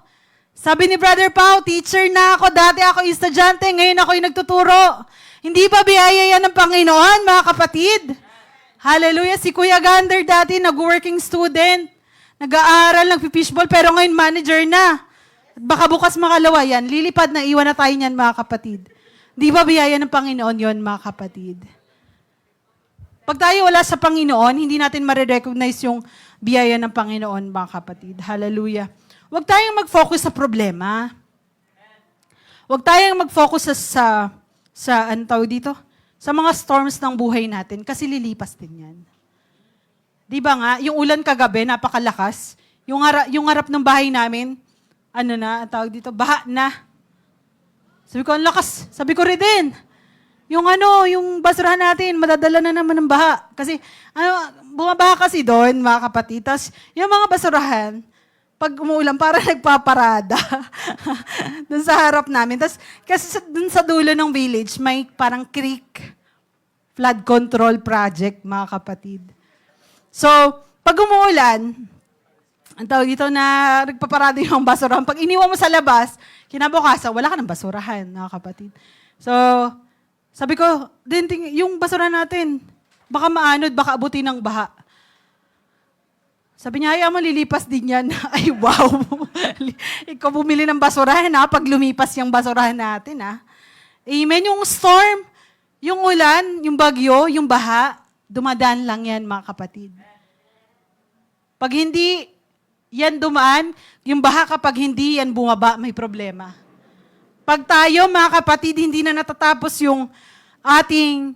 Sabi ni Brother Pao, teacher na ako, dati ako estudyante, ngayon ako yung nagtuturo. Hindi ba biyaya yan ng Panginoon, mga kapatid? Hallelujah, si Kuya Gander dati, nag-working student, nag-aaral, nag-fishball, pero ngayon manager na. At baka bukas makalawa yan, lilipad na, iwan na tayo niyan, mga kapatid. Di ba biyaya ng Panginoon yon, mga kapatid? Pag tayo wala sa Panginoon, hindi natin marirecognize yung biyaya ng Panginoon, mga kapatid. Hallelujah. Huwag tayong mag-focus sa problema. Huwag tayong mag-focus ano tawag dito? Sa mga storms ng buhay natin, kasi lilipas din yan. Di ba nga, yung ulan kagabi, napakalakas. Yung harap ng bahay namin, tawag dito, baha na. Sabi ko, ang lakas. Sabi ko rin din. Yung basurahan natin, madadala na naman ng baha. Kasi, bumabaha kasi doon, mga kapatid. Tapos, yung mga basurahan, pag umuulan, parang nagpaparada. Doon sa harap namin. Tapos, kasi doon sa dulo ng village, may parang creek flood control project, mga kapatid. So, pag umuulan, ang tawag dito na nagpaparada yung basurahan. Pag iniwan mo sa labas, kinabukasan, wala ka ng basurahan, mga kapatid. So, sabi ko, yung basurahan natin, baka maanod, baka abutin ng baha. Sabi niya, mo, lilipas din yan. Ay, wow. Ikaw bumili ng basurahan, pag lumipas yung basurahan natin, Amen. Yung storm, yung ulan, yung bagyo, yung baha, dumadaan lang yan, mga kapatid. Pag hindi yan dumaan, yung baha kapag hindi yan bumaba, may problema. Pag tayo, mga kapatid, hindi na natatapos yung ating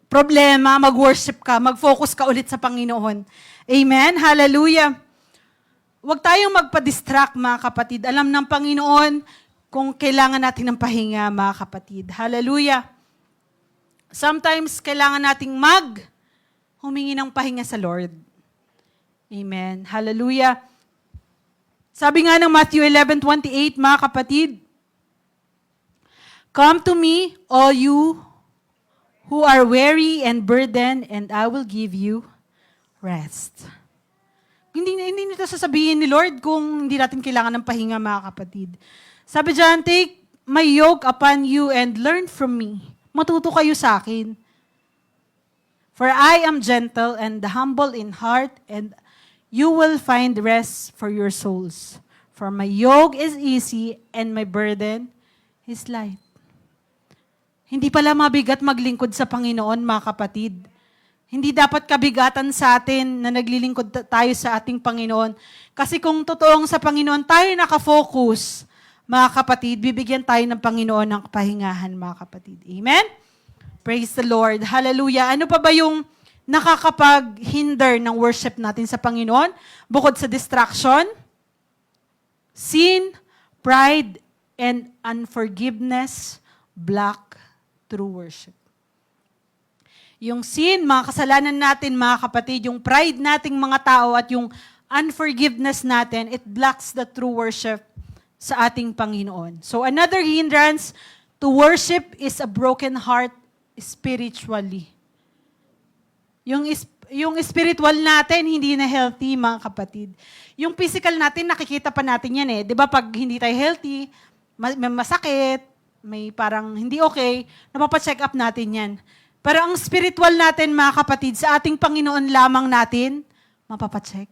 problema, mag-worship ka, mag-focus ka ulit sa Panginoon. Amen? Hallelujah. Huwag tayong magpa-distract, mga kapatid. Alam ng Panginoon kung kailangan natin ng pahinga, mga kapatid. Hallelujah. Sometimes, kailangan nating humingi ng pahinga sa Lord. Amen. Hallelujah. Sabi nga ng Matthew 11:28, mga kapatid, come to me, all you who are weary and burdened, and I will give you rest. Hindi nito sasabihin ni Lord kung hindi natin kailangan ng pahinga, mga kapatid. Sabi dyan, take my yoke upon you and learn from me. Matuto kayo sa akin. For I am gentle and humble in heart, and you will find rest for your souls. For my yoke is easy and my burden is light. Hindi pala mabigat maglingkod sa Panginoon, mga kapatid. Hindi dapat kabigatan sa atin na naglilingkod tayo sa ating Panginoon. Kasi kung totoong sa Panginoon tayo nakafocus, mga kapatid, bibigyan tayo ng Panginoon ng kapahingahan, mga kapatid. Amen? Praise the Lord. Hallelujah. Ano pa ba yung nakakapag-hinder ng worship natin sa Panginoon? Bukod sa distraction, sin, pride, and unforgiveness block true worship. Yung sin, mga kasalanan natin, mga kapatid, yung pride nating mga tao at yung unforgiveness natin, it blocks the true worship sa ating Panginoon. So another hindrance to worship is a broken heart spiritually. Yung spiritual natin, hindi na healthy, mga kapatid. Yung physical natin, nakikita pa natin yan eh. Di ba pag hindi tayo healthy, may masakit, may parang hindi okay, napapacheck up natin yan. Pero ang spiritual natin, mga kapatid, sa ating Panginoon lamang natin, mapapacheck.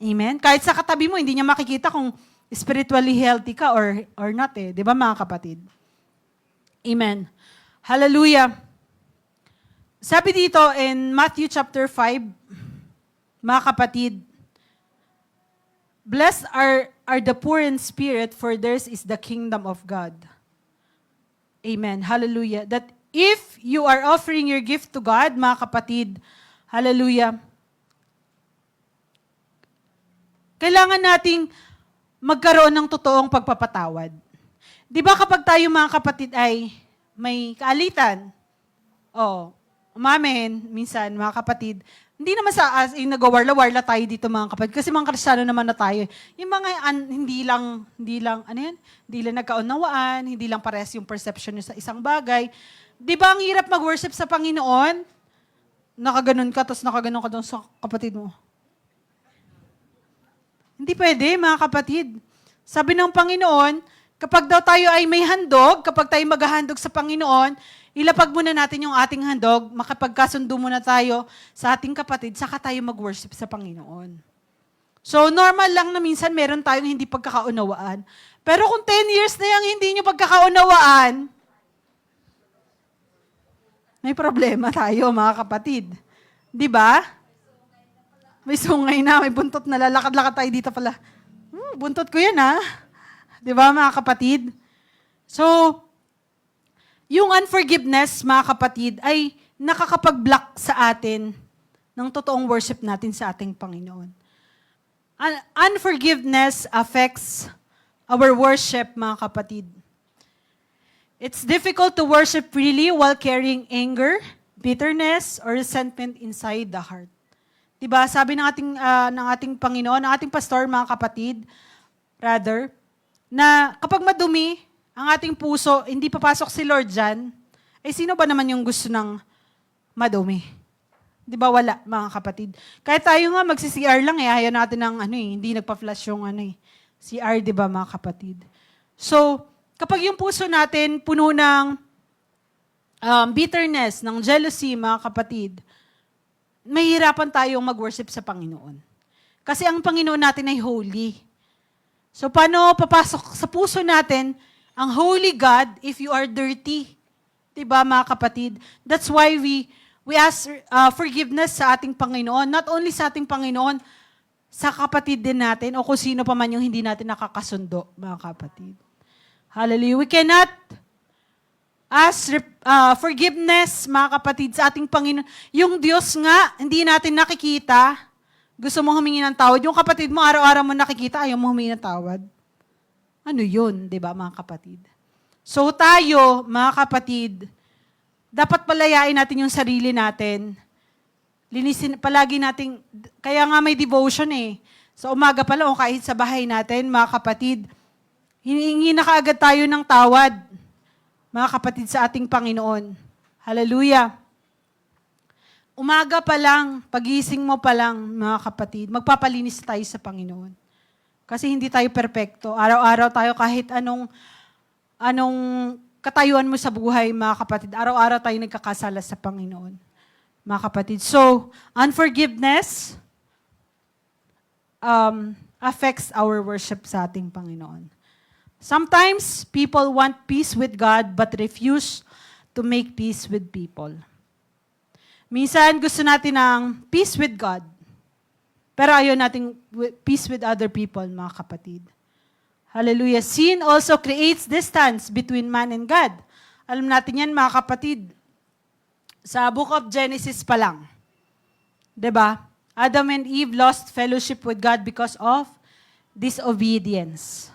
Amen? Kahit sa katabi mo, hindi niya makikita kung spiritually healthy ka or not eh. Di ba, mga kapatid? Amen. Hallelujah. Sabi dito in Matthew chapter 5, mga kapatid, blessed are the poor in spirit, for theirs is the kingdom of God. Amen. Hallelujah. That if you are offering your gift to God, mga kapatid, hallelujah, kailangan nating magkaroon ng totoong pagpapatawad. Di ba kapag tayo, mga kapatid, ay may kaalitan, umamin, minsan, mga kapatid, hindi naman sa as in nagawarla-warla tayo dito mga kapatid. Kasi mga Kristiyano naman na tayo. Yung mga hindi lang, ano yan? Hindi lang nagkaunawaan, hindi lang parehas yung perception nyo sa isang bagay. Di ba ang hirap mag-worship sa Panginoon? Nakaganon ka, tapos nakaganon ka doon sa kapatid mo. Hindi pwede, mga kapatid. Sabi ng Panginoon, kapag daw tayo ay may handog, kapag tayo maghahandog sa Panginoon, ilapag muna natin yung ating handog, makapagkasundo muna tayo sa ating kapatid, saka tayo mag-worship sa Panginoon. So, normal lang na minsan meron tayong hindi pagkakaunawaan. Pero kung 10 years na yung hindi nyo pagkakaunawaan, may problema tayo, mga kapatid. Di ba? May sungay na, may buntot na, lalakad-lakad tayo dito pala. Buntot ko yan, ha? Di ba, mga kapatid? So, yung unforgiveness, mga kapatid, ay nakakapag-block sa atin ng totoong worship natin sa ating Panginoon. Unforgiveness affects our worship, mga kapatid. It's difficult to worship freely while carrying anger, bitterness, or resentment inside the heart. Diba? Sabi ng ating Panginoon, ng ating pastor, mga kapatid, rather, na kapag madumi ang ating puso, hindi papasok si Lord dyan, eh sino ba naman yung gusto ng madumi? Di ba wala, mga kapatid? Kahit tayo nga magsi-CR lang, ayaw natin ng hindi nagpa-flash yung CR, di ba, mga kapatid? So, kapag yung puso natin puno ng bitterness, ng jealousy, mga kapatid, mahihirapan tayong mag-worship sa Panginoon. Kasi ang Panginoon natin ay holy. So, paano papasok sa puso natin ang holy God if you are dirty? Diba, mga kapatid? That's why we ask forgiveness sa ating Panginoon. Not only sa ating Panginoon, sa kapatid din natin o kung sino pa man yung hindi natin nakakasundo, mga kapatid. Hallelujah. We cannot ask forgiveness, mga kapatid, sa ating Panginoon. Yung Diyos nga, hindi natin nakikita. Gusto mo humingi ng tawad. Yung kapatid mo, araw-araw mo nakikita, ayaw mo humingi ng tawad. Ano yun, di ba, mga kapatid? So tayo, mga kapatid, dapat palayain natin yung sarili natin. Linisin, palagi nating, kaya nga may devotion eh. Sa umaga pa lang, o kahit sa bahay natin, mga kapatid, hiningi na kaagad tayo ng tawad, mga kapatid, sa ating Panginoon. Hallelujah. Umaga pa lang, pagising mo pa lang, mga kapatid, magpapalinis tayo sa Panginoon. Kasi hindi tayo perpekto. Araw-araw tayo kahit anong katayuan mo sa buhay, mga kapatid. Araw-araw tayo nagkakasala sa Panginoon, mga kapatid. So, unforgiveness affects our worship sa ating Panginoon. Sometimes, people want peace with God but refuse to make peace with people. Minsan, gusto natin ng peace with God. Pero ayaw nating peace with other people, mga kapatid. Hallelujah. Sin also creates distance between man and God. Alam natin yan, mga kapatid. Sa book of Genesis pa lang. 'Di ba? Adam and Eve lost fellowship with God because of disobedience.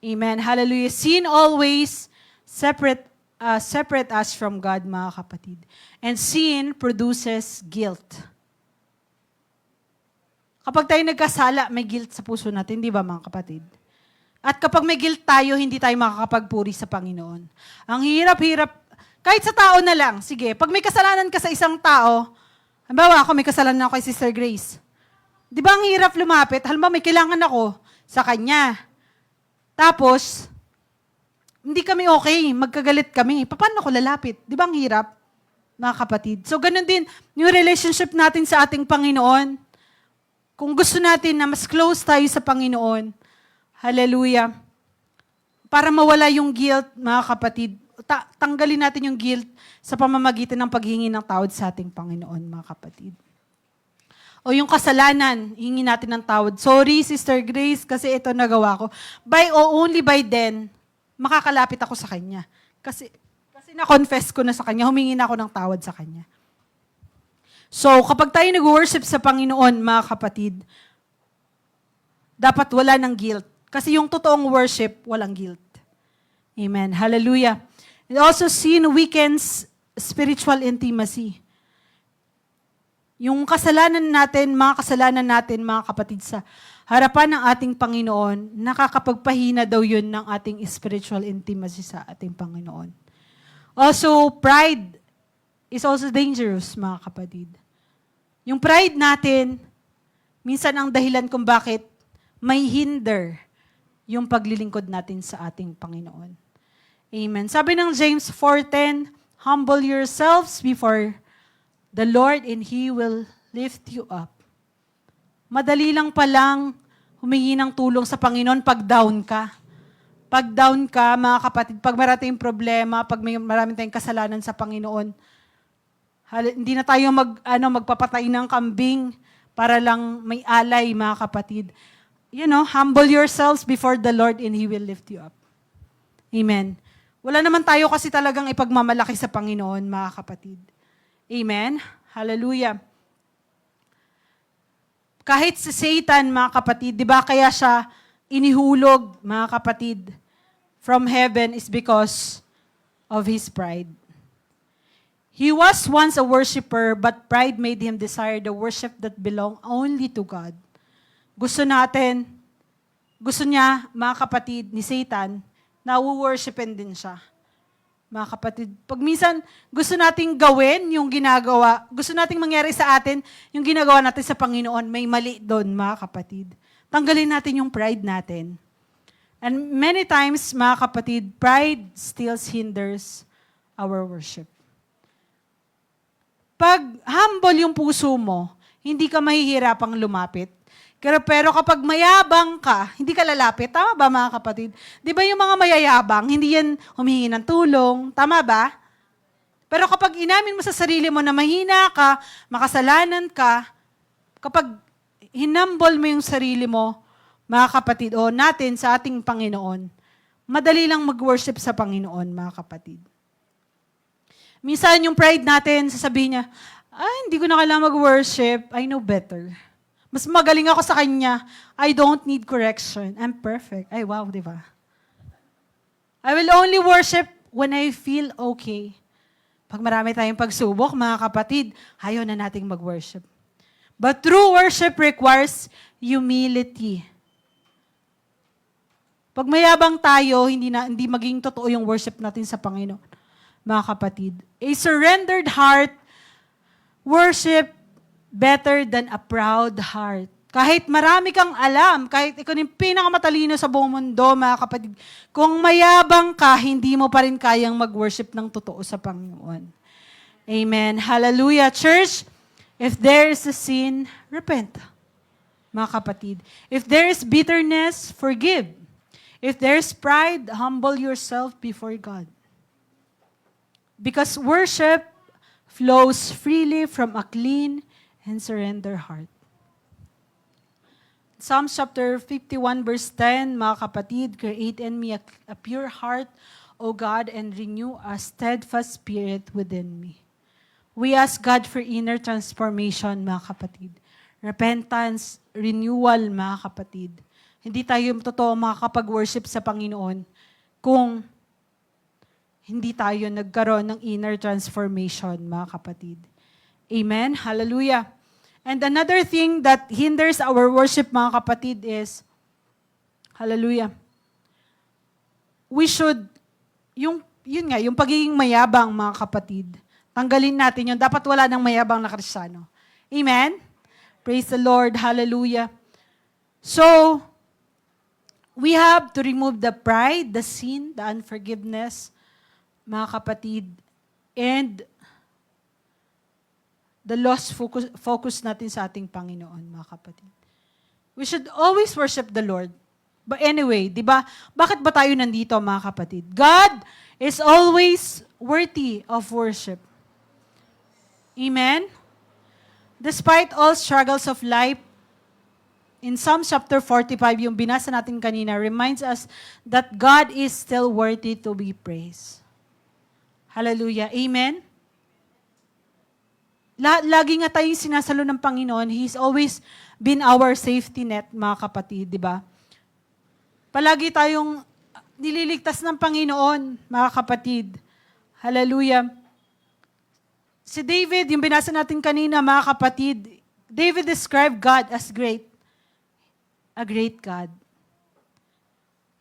Amen. Hallelujah. Sin always separate us from God, mga kapatid. And sin produces guilt. Kapag tayo nagkasala, may guilt sa puso natin, di ba, mga kapatid? At kapag may guilt tayo, hindi tayo makakapagpuri sa Panginoon. Ang hirap-hirap, kahit sa tao na lang, sige, pag may kasalanan ka sa isang tao, halimbawa ako, may kasalanan ako kay Sister Grace. Di ba ang hirap lumapit? Halimbawa, may kailangan ako sa kanya. Tapos, hindi kami okay, magkagalit kami. Paano ako lalapit? Di ba ang hirap, mga kapatid? So, ganun din, yung relationship natin sa ating Panginoon. Kung gusto natin na mas close tayo sa Panginoon, hallelujah, para mawala yung guilt, mga kapatid, tanggalin natin yung guilt sa pamamagitan ng paghingi ng tawad sa ating Panginoon, mga kapatid. O yung kasalanan, hingi natin ng tawad. Sorry, Sister Grace, kasi ito nagawa ko. Only by then, makakalapit ako sa Kanya. Kasi na-confess ko na sa Kanya, humingi na ako ng tawad sa Kanya. So, kapag tayo nag-worship sa Panginoon, mga kapatid, dapat wala ng guilt. Kasi yung totoong worship, walang guilt. Amen. Hallelujah. And also, sin weakens spiritual intimacy. Yung mga kasalanan natin, mga kapatid, sa harapan ng ating Panginoon, nakakapagpahina daw yun ng ating spiritual intimacy sa ating Panginoon. Also, pride is also dangerous, mga kapatid. Yung pride natin, minsan ang dahilan kung bakit may hinder yung paglilingkod natin sa ating Panginoon. Amen. Sabi ng James 4:10, humble yourselves before the Lord and He will lift you up. Madali lang palang humingi ng tulong sa Panginoon pag down ka. Pag down ka, mga kapatid, pag maraming problema, pag maraming tayong kasalanan sa Panginoon, hindi na tayo magpapatay ng kambing para lang may alay, mga kapatid. Humble yourselves before the Lord and He will lift you up. Amen. Wala naman tayo kasi talagang ipagmamalaki sa Panginoon, mga kapatid. Amen? Hallelujah. Kahit si Satan, mga kapatid, di ba kaya siya inihulog, mga kapatid, from heaven is because of his pride. He was once a worshiper, but pride made him desire the worship that belonged only to God. Gusto niya, mga kapatid, ni Satan, na worshipin din siya. Mga kapatid, pag minsan gusto nating gawin yung ginagawa, gusto nating mangyari sa atin, yung ginagawa natin sa Panginoon, may mali doon, mga kapatid. Tanggalin natin yung pride natin. And many times, mga kapatid, pride still hinders our worship. Pag humble yung puso mo, hindi ka mahihirapang lumapit. Pero kapag mayabang ka, hindi ka lalapit. Tama ba, mga kapatid? Di ba yung mga mayayabang, hindi yan humihingi ng tulong? Tama ba? Pero kapag inamin mo sa sarili mo na mahina ka, makasalanan ka, kapag hinumble mo yung sarili mo, mga kapatid, o natin sa ating Panginoon, madali lang mag-worship sa Panginoon, mga kapatid. Minsan yung pride natin, sasabihin niya, hindi ko na kailangan mag-worship, I know better. Mas magaling ako sa kanya. I don't need correction. I'm perfect. Ay, wow, di ba? I will only worship when I feel okay. Pag marami tayong pagsubok, mga kapatid, ayaw na nating mag-worship. But true worship requires humility. Pag mayabang tayo, hindi maging totoo yung worship natin sa Panginoon, mga kapatid. A surrendered heart, worship better than a proud heart. Kahit marami kang alam, kahit ikaw yung pinakamatalino sa buong mundo, mga kapatid, kung mayabang ka, hindi mo pa rin kayang mag-worship ng totoo sa Panginoon. Amen. Hallelujah. Church, if there is a sin, repent. Mga kapatid. If there is bitterness, forgive. If there is pride, humble yourself before God. Because worship flows freely from a clean and surrender heart. Psalms chapter 51 verse 10, mga kapatid, create in me a pure heart, O God, and renew a steadfast spirit within me. We ask God for inner transformation, mga kapatid. Repentance, renewal, mga kapatid. Hindi tayo totoo makakapag-worship sa Panginoon kung hindi tayo nagkaroon ng inner transformation, mga kapatid. Amen? Hallelujah. And another thing that hinders our worship, mga kapatid, is, hallelujah, we should, yung pagiging mayabang, mga kapatid, tanggalin natin yun. Dapat wala nang mayabang na Kristiyano. Amen? Praise the Lord. Hallelujah. So, we have to remove the pride, the sin, the unforgiveness, mga kapatid, and the lost focus natin sa ating Panginoon, mga kapatid. We should always worship the Lord. But anyway, di ba? Bakit ba tayo nandito, mga kapatid? God is always worthy of worship. Amen? Despite all struggles of life, in Psalm chapter 45, yung binasa natin kanina, reminds us that God is still worthy to be praised. Hallelujah. Amen? Lagi nga tayong sinasalo ng Panginoon. He's always been our safety net, mga kapatid, di ba? Palagi tayong nililigtas ng Panginoon, mga kapatid. Hallelujah. Si David, yung binasa natin kanina, mga kapatid, David described God as great. A great God.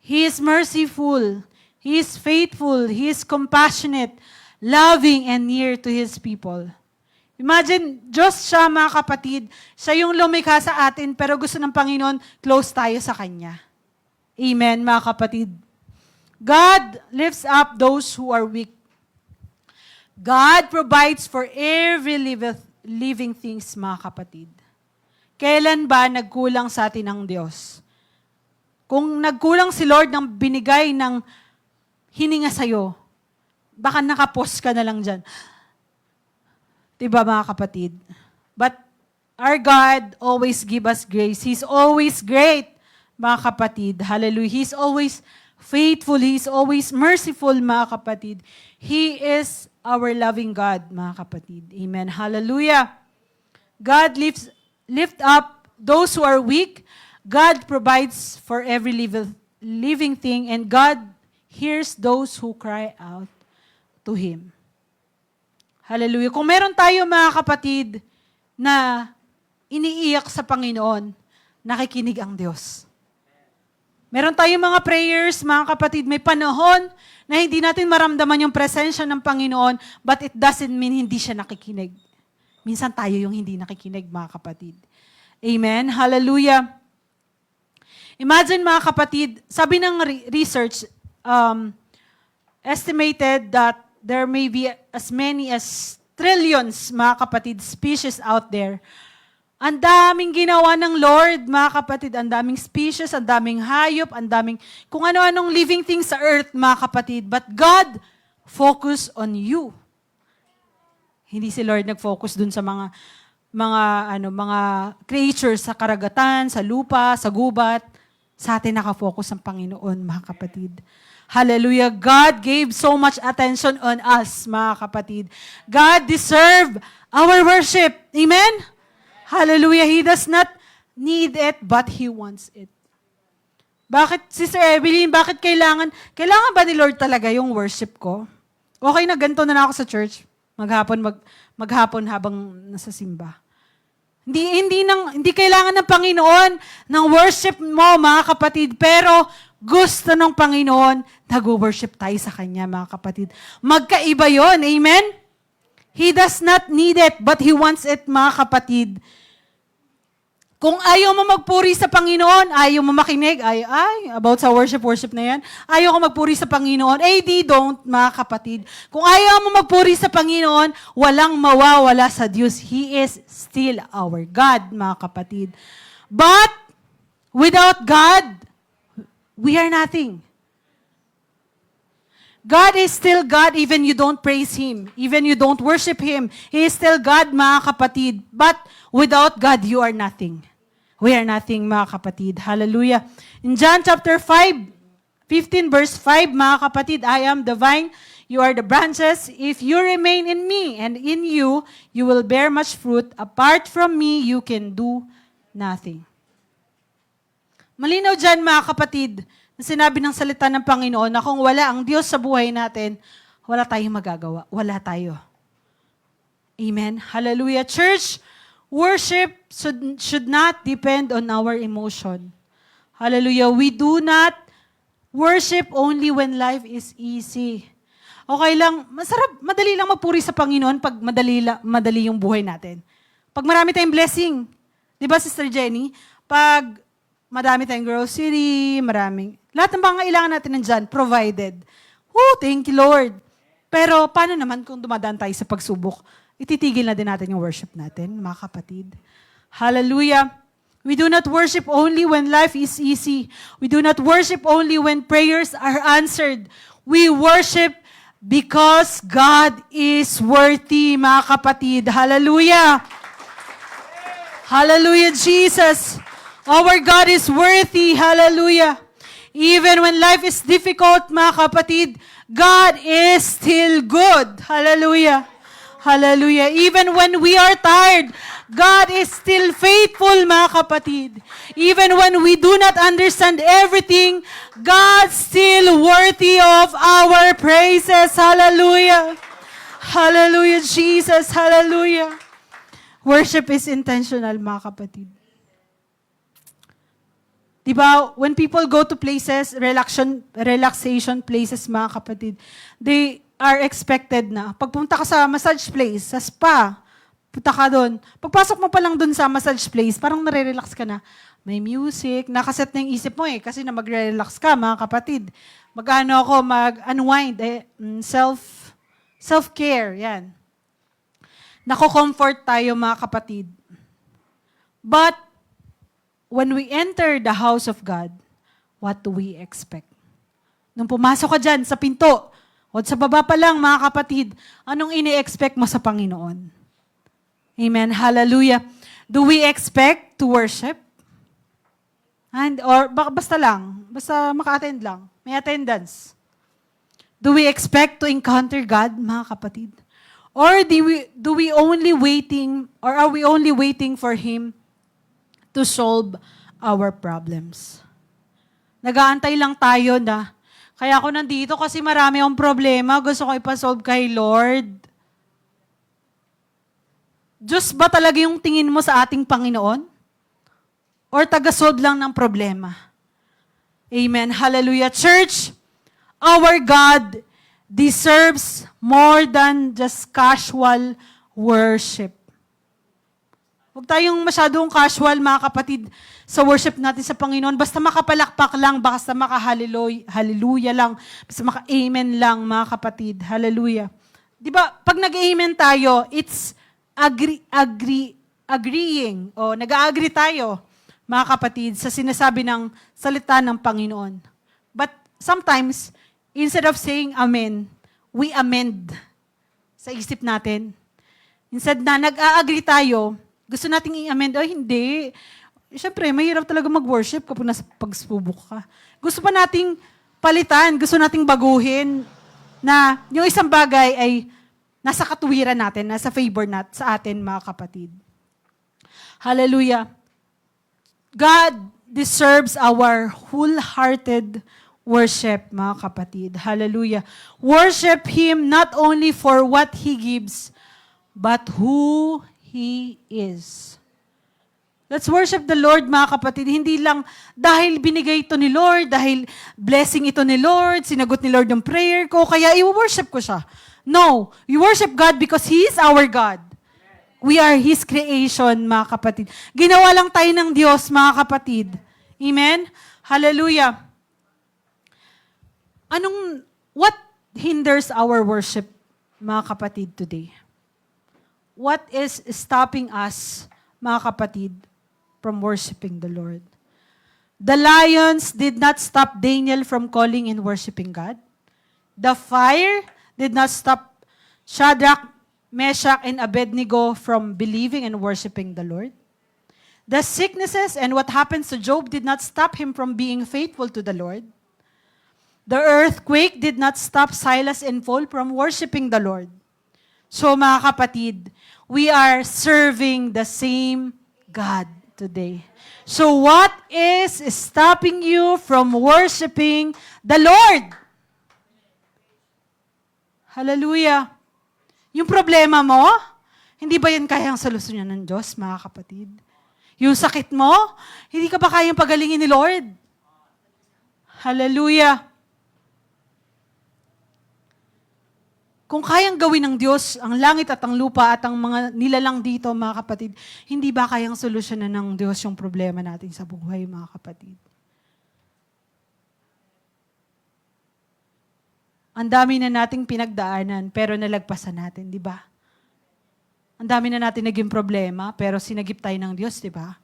He is merciful. He is faithful. He is compassionate, loving, and near to His people. Imagine, Diyos siya, mga kapatid. Siya yung lumikha sa atin, pero gusto ng Panginoon, close tayo sa Kanya. Amen, mga kapatid. God lifts up those who are weak. God provides for every living things, mga kapatid. Kailan ba nagkulang sa atin ang Diyos? Kung nagkulang si Lord ng binigay ng hininga sa'yo, baka nakapos ka na lang dyan. Diba, mga kapatid? But our God always give us grace. He's always great, mga kapatid. Hallelujah. He's always faithful. He's always merciful, mga kapatid. He is our loving God, mga kapatid. Amen. Hallelujah. God lift up those who are weak. God provides for every living thing, and God hears those who cry out to Him. Hallelujah. Kung meron tayo, mga kapatid, na iniiyak sa Panginoon, nakikinig ang Diyos. Meron tayong mga prayers, mga kapatid, may panahon na hindi natin maramdaman yung presensya ng Panginoon, but it doesn't mean hindi siya nakikinig. Minsan tayo yung hindi nakikinig, mga kapatid. Amen? Hallelujah. Imagine, mga kapatid, sabi ng research, estimated that there may be as many as trillions, mga kapatid, species out there. Ang daming ginawa ng Lord, mga kapatid, ang daming species, ang daming hayop, ang daming kung ano-anong living things sa earth, mga kapatid. But God focus on you. Hindi si Lord nag-focus dun sa mga creatures sa karagatan, sa lupa, sa gubat. Sa atin nakafocus ang Panginoon, mga kapatid. Hallelujah. God gave so much attention on us, mga kapatid. God deserve our worship. Amen? Hallelujah. He does not need it, but He wants it. Bakit, Sister Evelyn, bakit kailangan ba ni Lord talaga yung worship ko? Okay na, ganito na ako sa church. Maghapon habang nasa simba. Hindi kailangan ng Panginoon ng worship mo, mga kapatid, pero gusto ng Panginoon, nag-worship tayo sa Kanya, mga kapatid. Magkaiba yon, amen? He does not need it, but He wants it, mga kapatid. Kung ayaw mo magpuri sa Panginoon, ayaw mo makinig, about sa worship na yan, ayaw ko magpuri sa Panginoon, don't, mga kapatid. Kung ayaw mo magpuri sa Panginoon, walang mawawala sa Diyos. He is still our God, mga kapatid. But, without God, we are nothing. God is still God even you don't praise Him, even you don't worship Him. He is still God, mga kapatid. But, without God, you are nothing. We are nothing, mga kapatid. Hallelujah. In John chapter 15 verse 5, mga kapatid, I am the vine, you are the branches. If you remain in me and in you, you will bear much fruit. Apart from me, you can do nothing. Malinaw dyan, mga kapatid, na sinabi ng salita ng Panginoon na kung wala ang Diyos sa buhay natin, wala tayong magagawa. Wala tayo. Amen. Hallelujah. Church, worship should not depend on our emotion. Hallelujah. We do not worship only when life is easy. Okay lang, madali lang magpuri sa Panginoon pag madali yung buhay natin. Pag marami tayong blessing, di ba, Sister Jenny? Pag marami tayong grocery, lahat ng mga kailangan natin nandyan, provided. Thank you, Lord. Pero paano naman kung dumadaan tayo sa pagsubok? Ititigil na din natin yung worship natin, mga kapatid. Hallelujah. We do not worship only when life is easy. We do not worship only when prayers are answered. We worship because God is worthy, mga kapatid. Hallelujah. Hallelujah, Jesus. Our God is worthy. Hallelujah. Even when life is difficult, mga kapatid, God is still good. Hallelujah. Hallelujah. Even when we are tired, God is still faithful, mga kapatid. Even when we do not understand everything, God still worthy of our praises. Hallelujah. Hallelujah, Jesus. Hallelujah. Worship is intentional, mga kapatid. Diba, when people go to places, relaxation places, mga kapatid, they are expected na, pagpunta ka sa massage place, sa spa, punta ka doon. Pagpasok mo pa lang doon sa massage place, parang nare-relax ka na. May music, nakaset na yung isip mo kasi na magre-relax ka, mga kapatid. Mag-unwind, self-care, yan. Nako-comfort tayo, mga kapatid. But, when we enter the house of God, what do we expect? Nung pumasok ka dyan sa pinto, o sa baba pa lang, mga kapatid, anong ini-expect mo sa Panginoon? Amen. Hallelujah. Do we expect to worship? Or basta lang, basta maka-attend lang, may attendance. Do we expect to encounter God, mga kapatid? Or are we only waiting for Him to solve our problems? Nag-aantay lang tayo na, kaya ako nandito kasi marami akong problema, gusto ko ipasolve kay Lord. Diyos ba talaga yung tingin mo sa ating Panginoon? Or taga-solve lang ng problema? Amen. Hallelujah. Church, our God deserves more than just casual worship. Huwag tayong masyadong casual, mga kapatid, sa worship natin sa Panginoon. Basta makapalakpak lang, basta maka-hallelujah lang, basta maka-amen lang, mga kapatid. Hallelujah. Di ba, pag nag-amen tayo, it's agreeing, o nag-agree tayo, mga kapatid, sa sinasabi ng salita ng Panginoon. But sometimes, instead of saying amen, we amend sa isip natin. Instead na nag-a-agree tayo, gusto nating i-amend, hindi. Siyempre, mahirap talaga mag-worship kapag nasa pagsubok ka. Gusto pa nating palitan, gusto nating baguhin na yung isang bagay ay nasa katuwiran natin, nasa favor sa atin, mga kapatid. Hallelujah. God deserves our wholehearted worship, mga kapatid. Hallelujah. Worship Him not only for what He gives, but who He is. Let's worship the Lord, mga kapatid. Hindi lang dahil binigay ito ni Lord, dahil blessing ito ni Lord, sinagot ni Lord yung prayer ko, kaya i-worship ko siya. No, we worship God because He is our God. We are His creation, mga kapatid. Ginawa lang tayo ng Diyos, mga kapatid. Amen? Hallelujah. What hinders our worship, mga kapatid, today? What is stopping us, mga kapatid, from worshiping the Lord? The lions did not stop Daniel from calling and worshiping God. The fire did not stop Shadrach, Meshach, and Abednego from believing and worshiping the Lord. The sicknesses and what happens to Job did not stop him from being faithful to the Lord. The earthquake did not stop Silas and Paul from worshiping the Lord. So, mga kapatid, we are serving the same God today. So, what is stopping you from worshiping the Lord? Hallelujah. Yung problema mo, hindi ba yan kayang solusyonan ng Diyos, mga kapatid? Yung sakit mo, hindi ka ba kayang pagalingin ni Lord? Hallelujah. Kung kayang gawin ng Diyos ang langit at ang lupa at ang mga nilalang dito, mga kapatid, hindi ba kayang solusyonan ng Diyos yung problema natin sa buhay, mga kapatid? Ang dami na nating pinagdaanan, pero nalagpasan natin, di ba? Ang dami na natin naging problema, pero sinagip tayo ng Diyos, di ba?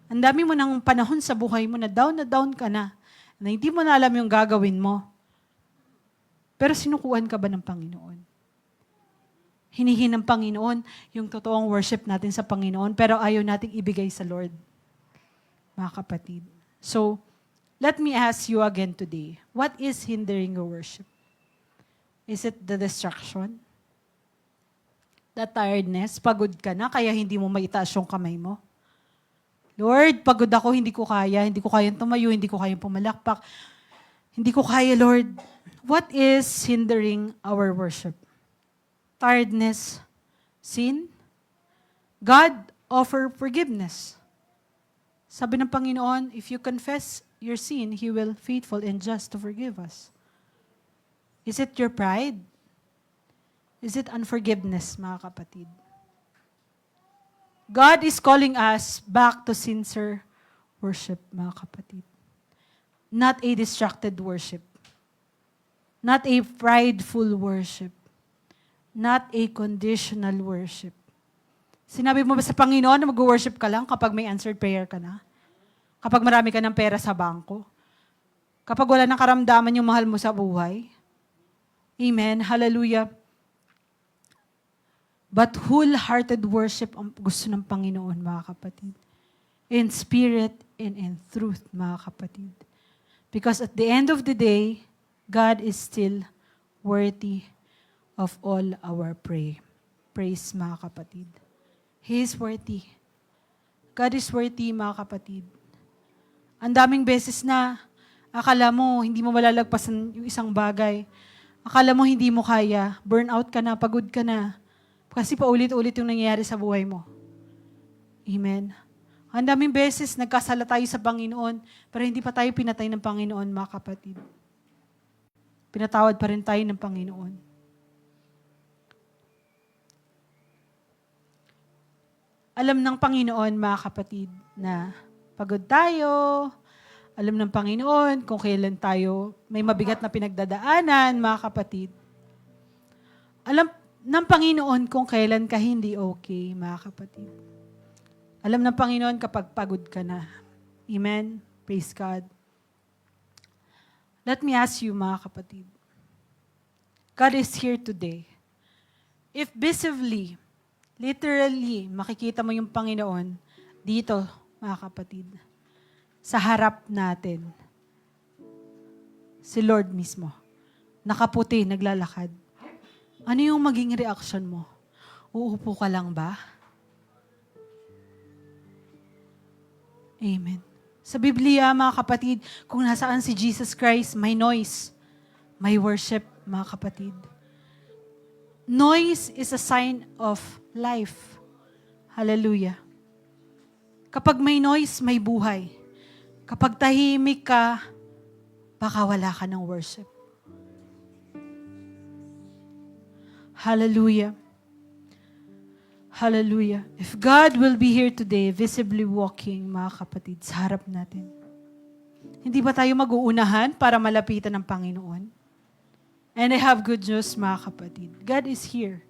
Ang dami mo ng panahon sa buhay mo na down ka na hindi mo na alam yung gagawin mo. Pero sinukuan ka ba ng Panginoon? Hinihin ng Panginoon yung totoong worship natin sa Panginoon, pero ayaw nating ibigay sa Lord, mga kapatid. So, let me ask you again today, what is hindering your worship? Is it the distraction? The tiredness? Pagod ka na, kaya hindi mo maitaas yung kamay mo? Lord, pagod ako, hindi ko kayang tumayo, hindi ko kayang pumalakpak. Hindi ko kaya, Lord. What is hindering our worship? tiredness, sin, God offer forgiveness. Sabi ng Panginoon, if you confess your sin, He will faithful and just to forgive us. Is it your pride? Is it unforgiveness, mga kapatid? God is calling us back to sincere worship, mga kapatid. Not a distracted worship. Not a prideful worship. Not a conditional worship. Sinabi mo ba sa Panginoon na mag-worship ka lang kapag may answered prayer ka na? Kapag marami ka ng pera sa bangko? Kapag wala nang karamdaman yung mahal mo sa buhay? Amen. Hallelujah. But wholehearted worship ang gusto ng Panginoon, mga kapatid. In spirit and in truth, mga kapatid. Because at the end of the day, God is still worthy of all our praise, mga kapatid. He is worthy. God is worthy, mga kapatid. Ang daming beses na akala mo hindi mo malalagpasan yung isang bagay. Akala mo hindi mo kaya. Burnout ka na, pagod ka na. Kasi paulit-ulit yung nangyayari sa buhay mo. Amen. Ang daming beses nagkasala tayo sa Panginoon, pero hindi pa tayo pinatay ng Panginoon, mga kapatid. Pinatawad pa rin tayo ng Panginoon. Alam ng Panginoon, mga kapatid, na pagod tayo. Alam ng Panginoon kung kailan tayo may mabigat na pinagdadaanan, mga kapatid. Alam ng Panginoon kung kailan ka hindi okay, mga kapatid. Alam ng Panginoon kapag pagod ka na. Amen? Praise God. Let me ask you, mga kapatid. God is here today. If visibly, literally, makikita mo yung Panginoon dito, mga kapatid, sa harap natin. Si Lord mismo. Nakaputi, naglalakad. Ano yung maging reaction mo? Uupo ka lang ba? Amen. Sa Biblia, mga kapatid, kung nasaan si Jesus Christ, may noise, may worship, mga kapatid. Noise is a sign of life. Hallelujah. Kapag may noise, may buhay. Kapag tahimik ka, baka wala ka ng worship. Hallelujah. Hallelujah. If God will be here today, visibly walking, mga kapatid, sa harap natin, hindi ba tayo mag-uunahan para malapitan ng Panginoon? And I have good news, mga kapatid. God is here.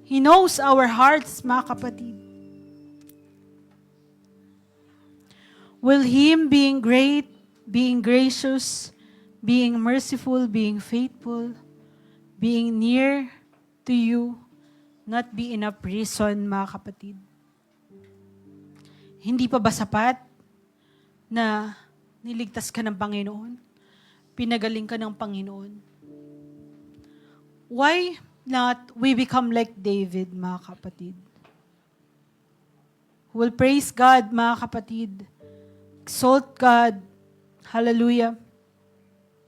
He knows our hearts, mga kapatid. Will Him being great, being gracious, being merciful, being faithful, being near to you, not be enough reason, mga kapatid? Hindi pa ba sapat na niligtas ka ng Panginoon? Pinagaling ka ng Panginoon? Why not we become like David, mga kapatid? We'll praise God, mga kapatid. Exalt God. Hallelujah.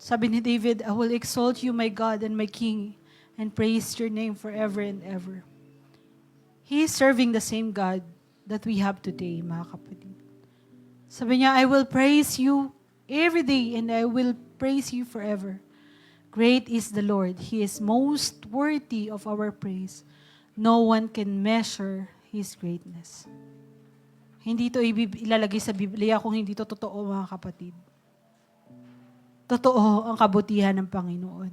Sabi ni David, I will exalt you, my God and my King, and praise your name forever and ever. He is serving the same God that we have today, mga kapatid. Sabi niya, I will praise you every day and I will praise you forever. Great is the Lord. He is most worthy of our praise. No one can measure His greatness. Hindi ito ilalagay sa Biblia kung hindi ito totoo, mga kapatid. Totoo ang kabutihan ng Panginoon.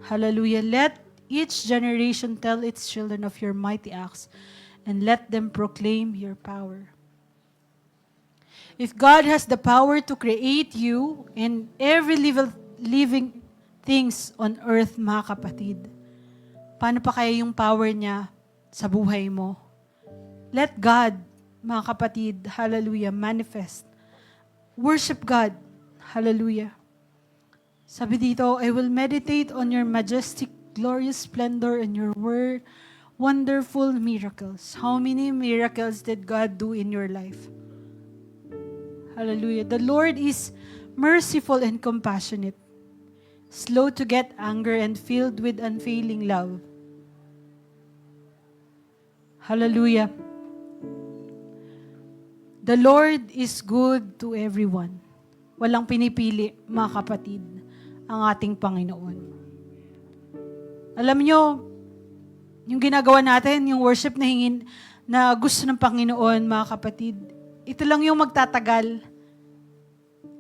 Hallelujah. Let each generation tell its children of your mighty acts, and let them proclaim your power. If God has the power to create you and every living things on earth, mga kapatid, paano pa kaya yung power niya sa buhay mo? Let God, mga kapatid, hallelujah, manifest. Worship God. Hallelujah. Sabi dito, I will meditate on your majestic, glorious splendor and your wonderful miracles. How many miracles did God do in your life? Hallelujah. The Lord is merciful and compassionate. slow to get anger, and filled with unfailing love. Hallelujah. The Lord is good to everyone. Walang pinipili, mga kapatid, ang ating Panginoon. Alam nyo, yung ginagawa natin, yung worship na hingin, na gusto ng Panginoon, mga kapatid, ito lang yung magtatagal.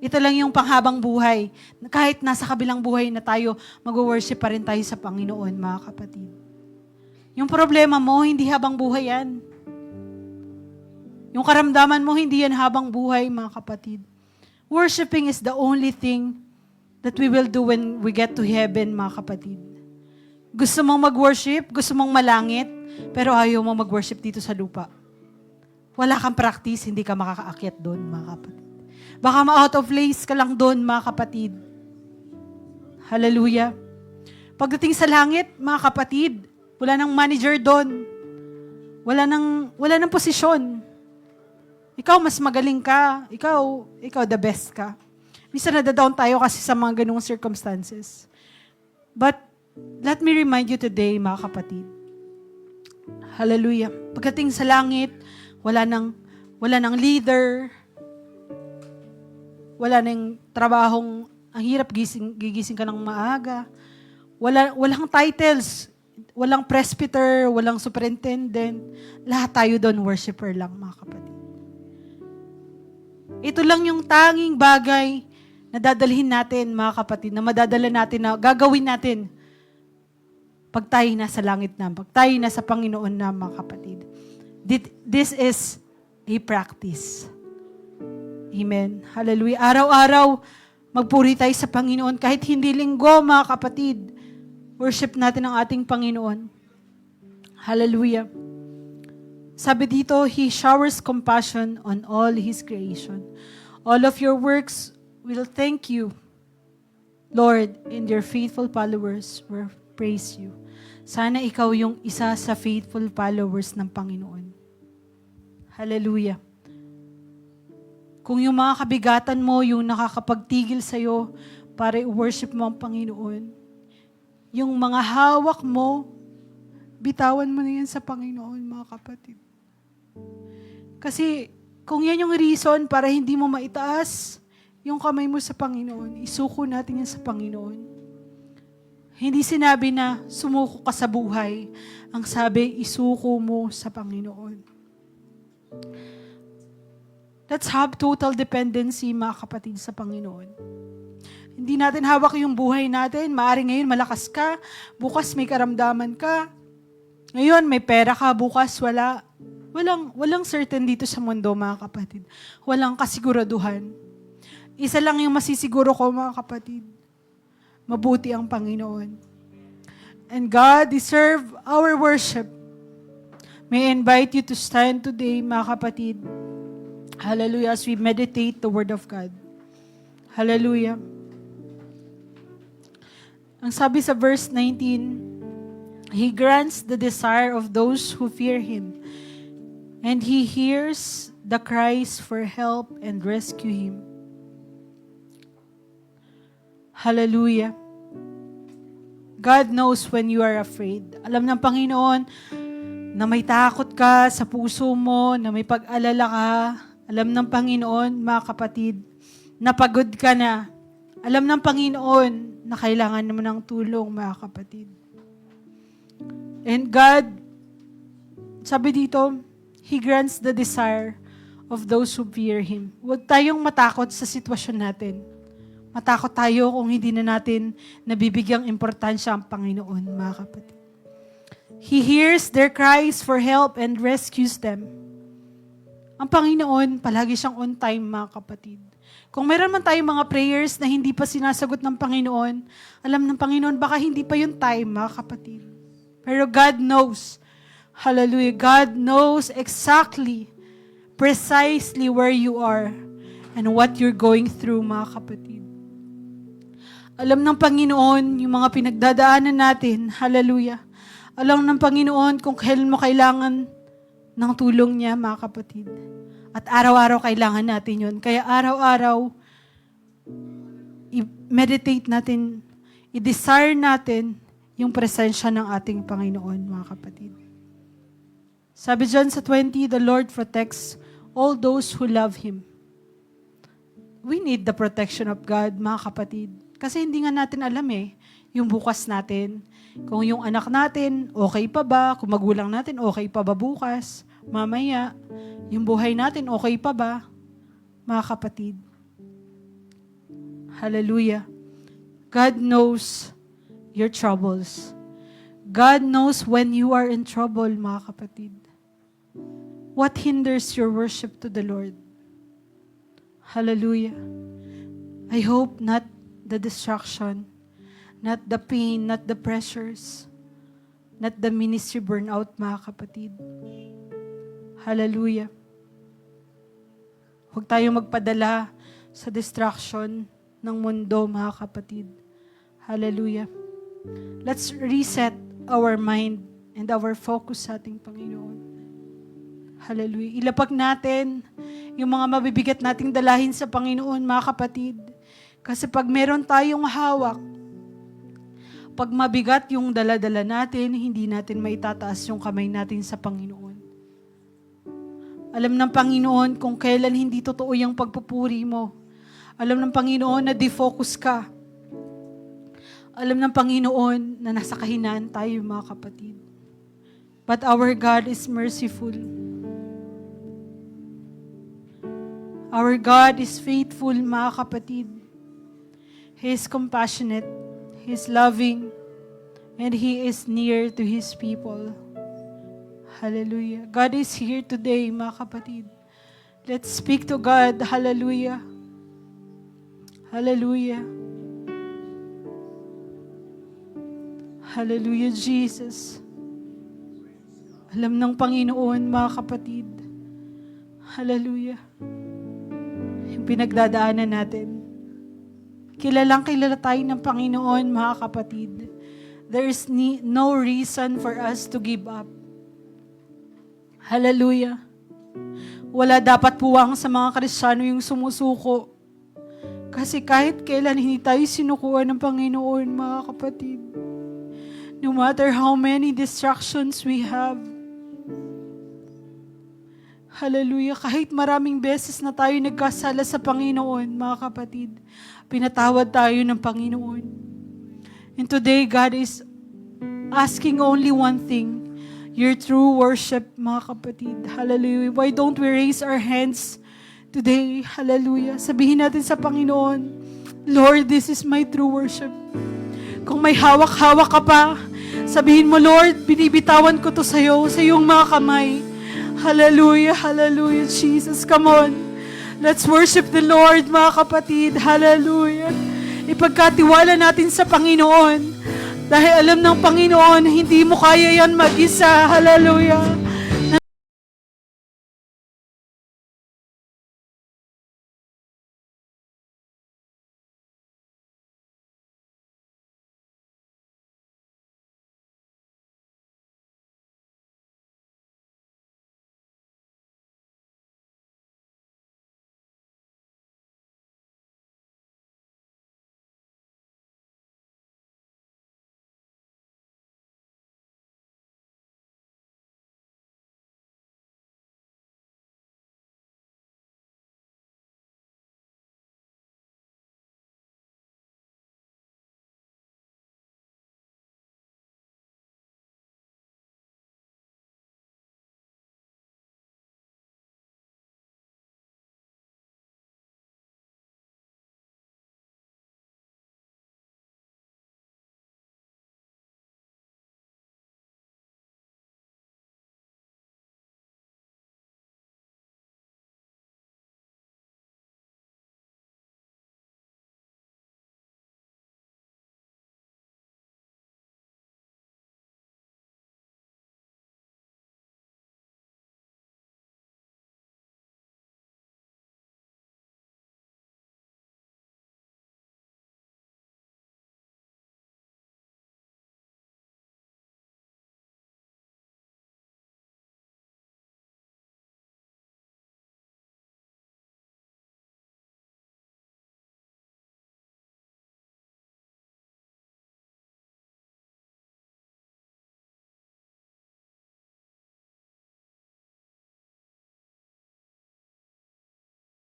Ito lang yung panghabang buhay. Kahit nasa kabilang buhay na tayo, mag-worship pa rin tayo sa Panginoon, mga kapatid. Yung problema mo, hindi habang buhay yan. Yung karamdaman mo, hindi yan habang buhay, mga kapatid. Worshiping is the only thing that we will do when we get to heaven, mga kapatid. Gusto mong mag-worship, gusto mong malangit, pero ayaw mong mag-worship dito sa lupa. Wala kang practice, hindi ka makakaakyat doon, mga kapatid. Baka ma-out of place ka lang doon, mga kapatid. Hallelujah. Pagdating sa langit, mga kapatid, wala nang manager doon. Wala nang posisyon. Ikaw mas magaling ka. Ikaw the best ka. Minsan nadadown tayo kasi sa mga ganung circumstances. But let me remind you today, mga kapatid. Hallelujah. Pagdating sa langit, wala nang leader. Wala nang trabahong ang hirap gigising ka ng maaga. Walang titles. Walang presbyter, walang superintendent. Lahat tayo doon worshiper lang, mga kapatid. Ito lang yung tanging bagay na dadalhin natin, mga kapatid, na madadala natin, na gagawin natin pag tayo nasa langit na, pag tayo nasa Panginoon na, mga kapatid. This is a practice. Amen. Hallelujah. Araw-araw, magpuri tayo sa Panginoon. Kahit hindi linggo, mga kapatid, worship natin ang ating Panginoon. Hallelujah. Sabi dito, He showers compassion on all His creation. All of your works will thank you, Lord, and your faithful followers will praise you. Sana ikaw yung isa sa faithful followers ng Panginoon. Hallelujah. Kung yung mga kabigatan mo, yung nakakapagtigil sa'yo para i-worship mo ang Panginoon, yung mga hawak mo, bitawan mo na yan sa Panginoon, mga kapatid. Kasi kung yan yung reason para hindi mo maitaas yung kamay mo sa Panginoon, isuko natin yan sa Panginoon. Hindi sinabi na sumuko ka sa buhay. Ang sabi, isuko mo sa Panginoon. Let's have total dependency, mga kapatid, sa Panginoon. Hindi natin hawak yung buhay natin. Maaring ngayon malakas ka, bukas may karamdaman ka. Ngayon may pera ka, bukas wala. Walang certain dito sa mundo, mga kapatid. Walang kasiguraduhan. Isa lang yung masisiguro ko, mga kapatid. Mabuti ang Panginoon. And God deserve our worship. May I invite you to stand today, mga kapatid. Hallelujah, as we meditate the Word of God. Hallelujah. Ang sabi sa verse 19, He grants the desire of those who fear Him, and He hears the cries for help and rescue Him. Hallelujah. God knows when you are afraid. Alam ng Panginoon na may takot ka sa puso mo, na may pag-alala ka. Alam ng Panginoon, mga kapatid, na pagod ka na. Alam ng Panginoon na kailangan mo ng tulong, mga kapatid. And God, sabi dito, He grants the desire of those who fear Him. Huwag tayong matakot sa sitwasyon natin. Matakot tayo kung hindi na natin nabibigyang importansya ang Panginoon, mga kapatid. He hears their cries for help and rescues them. Ang Panginoon, palagi siyang on time, mga kapatid. Kung meron man tayong mga prayers na hindi pa sinasagot ng Panginoon, alam ng Panginoon, baka hindi pa yung time, mga kapatid. Pero God knows. Hallelujah. God knows exactly, precisely where you are and what you're going through, mga kapatid. Alam ng Panginoon yung mga pinagdadaanan natin. Hallelujah. Alam ng Panginoon kung kailan mo kailangan ng tulong niya, mga kapatid. At araw-araw kailangan natin yun. Kaya araw-araw, i-meditate natin, i-desire natin yung presensya ng ating Panginoon, mga kapatid. Sabi dyan sa 20, the Lord protects all those who love Him. We need the protection of God, mga kapatid. Kasi hindi nga natin alam yung bukas natin. Kung yung anak natin, okay pa ba? Kung magulang natin, okay pa ba bukas? Mamaya, yung buhay natin, okay pa ba? Mga kapatid. Hallelujah. God knows your troubles. God knows when you are in trouble, mga kapatid. What hinders your worship to the Lord? Hallelujah. I hope not the distraction, not the pain, not the pressures, not the ministry burnout, mga kapatid. Hallelujah. Huwag tayong magpadala sa distraction ng mundo, mga kapatid. Hallelujah. Let's reset our mind and our focus sa ating Panginoon. Hallelujah. Ilapag natin yung mga mabibigat nating dalahin sa Panginoon, mga kapatid. Kasi pag meron tayong hawak, pag mabigat yung dala-dala natin, hindi natin maitataas yung kamay natin sa Panginoon. Alam ng Panginoon kung kailan hindi totoo yung pagpupuri mo. Alam ng Panginoon na defocus ka. Alam ng Panginoon na nasa kahinaan tayo, mga kapatid. But our God is merciful. Our God is faithful, mga kapatid. He is compassionate, He is loving, and He is near to His people. Hallelujah. God is here today, mga kapatid. Let's speak to God. Hallelujah. Hallelujah. Hallelujah, Jesus. Alam ng Panginoon, mga kapatid. Hallelujah. Yung pinagdadaanan natin. Kilalang kilala tayo ng Panginoon, mga kapatid. There is no reason for us to give up. Hallelujah. Wala dapat puwang sa mga Kristiyano yung sumusuko. Kasi kahit kailan hindi tayo sinukuha ng Panginoon, mga kapatid. No matter how many distractions we have. Hallelujah. Kahit maraming beses na tayo nagkasala sa Panginoon, mga kapatid, pinatawad tayo ng Panginoon. And today, God is asking only one thing, your true worship, mga kapatid. Hallelujah. Why don't we raise our hands today? Hallelujah. Sabihin natin sa Panginoon, Lord, this is my true worship. Kung may hawak-hawak ka pa, sabihin mo, Lord, binibitawan ko to sa iyong mga kamay. Hallelujah, hallelujah, Jesus. Come on. Let's worship the Lord, mga kapatid. Hallelujah. Ipagkatiwala natin sa Panginoon. Dahil alam ng Panginoon, hindi mo kaya yan mag-isa. Hallelujah.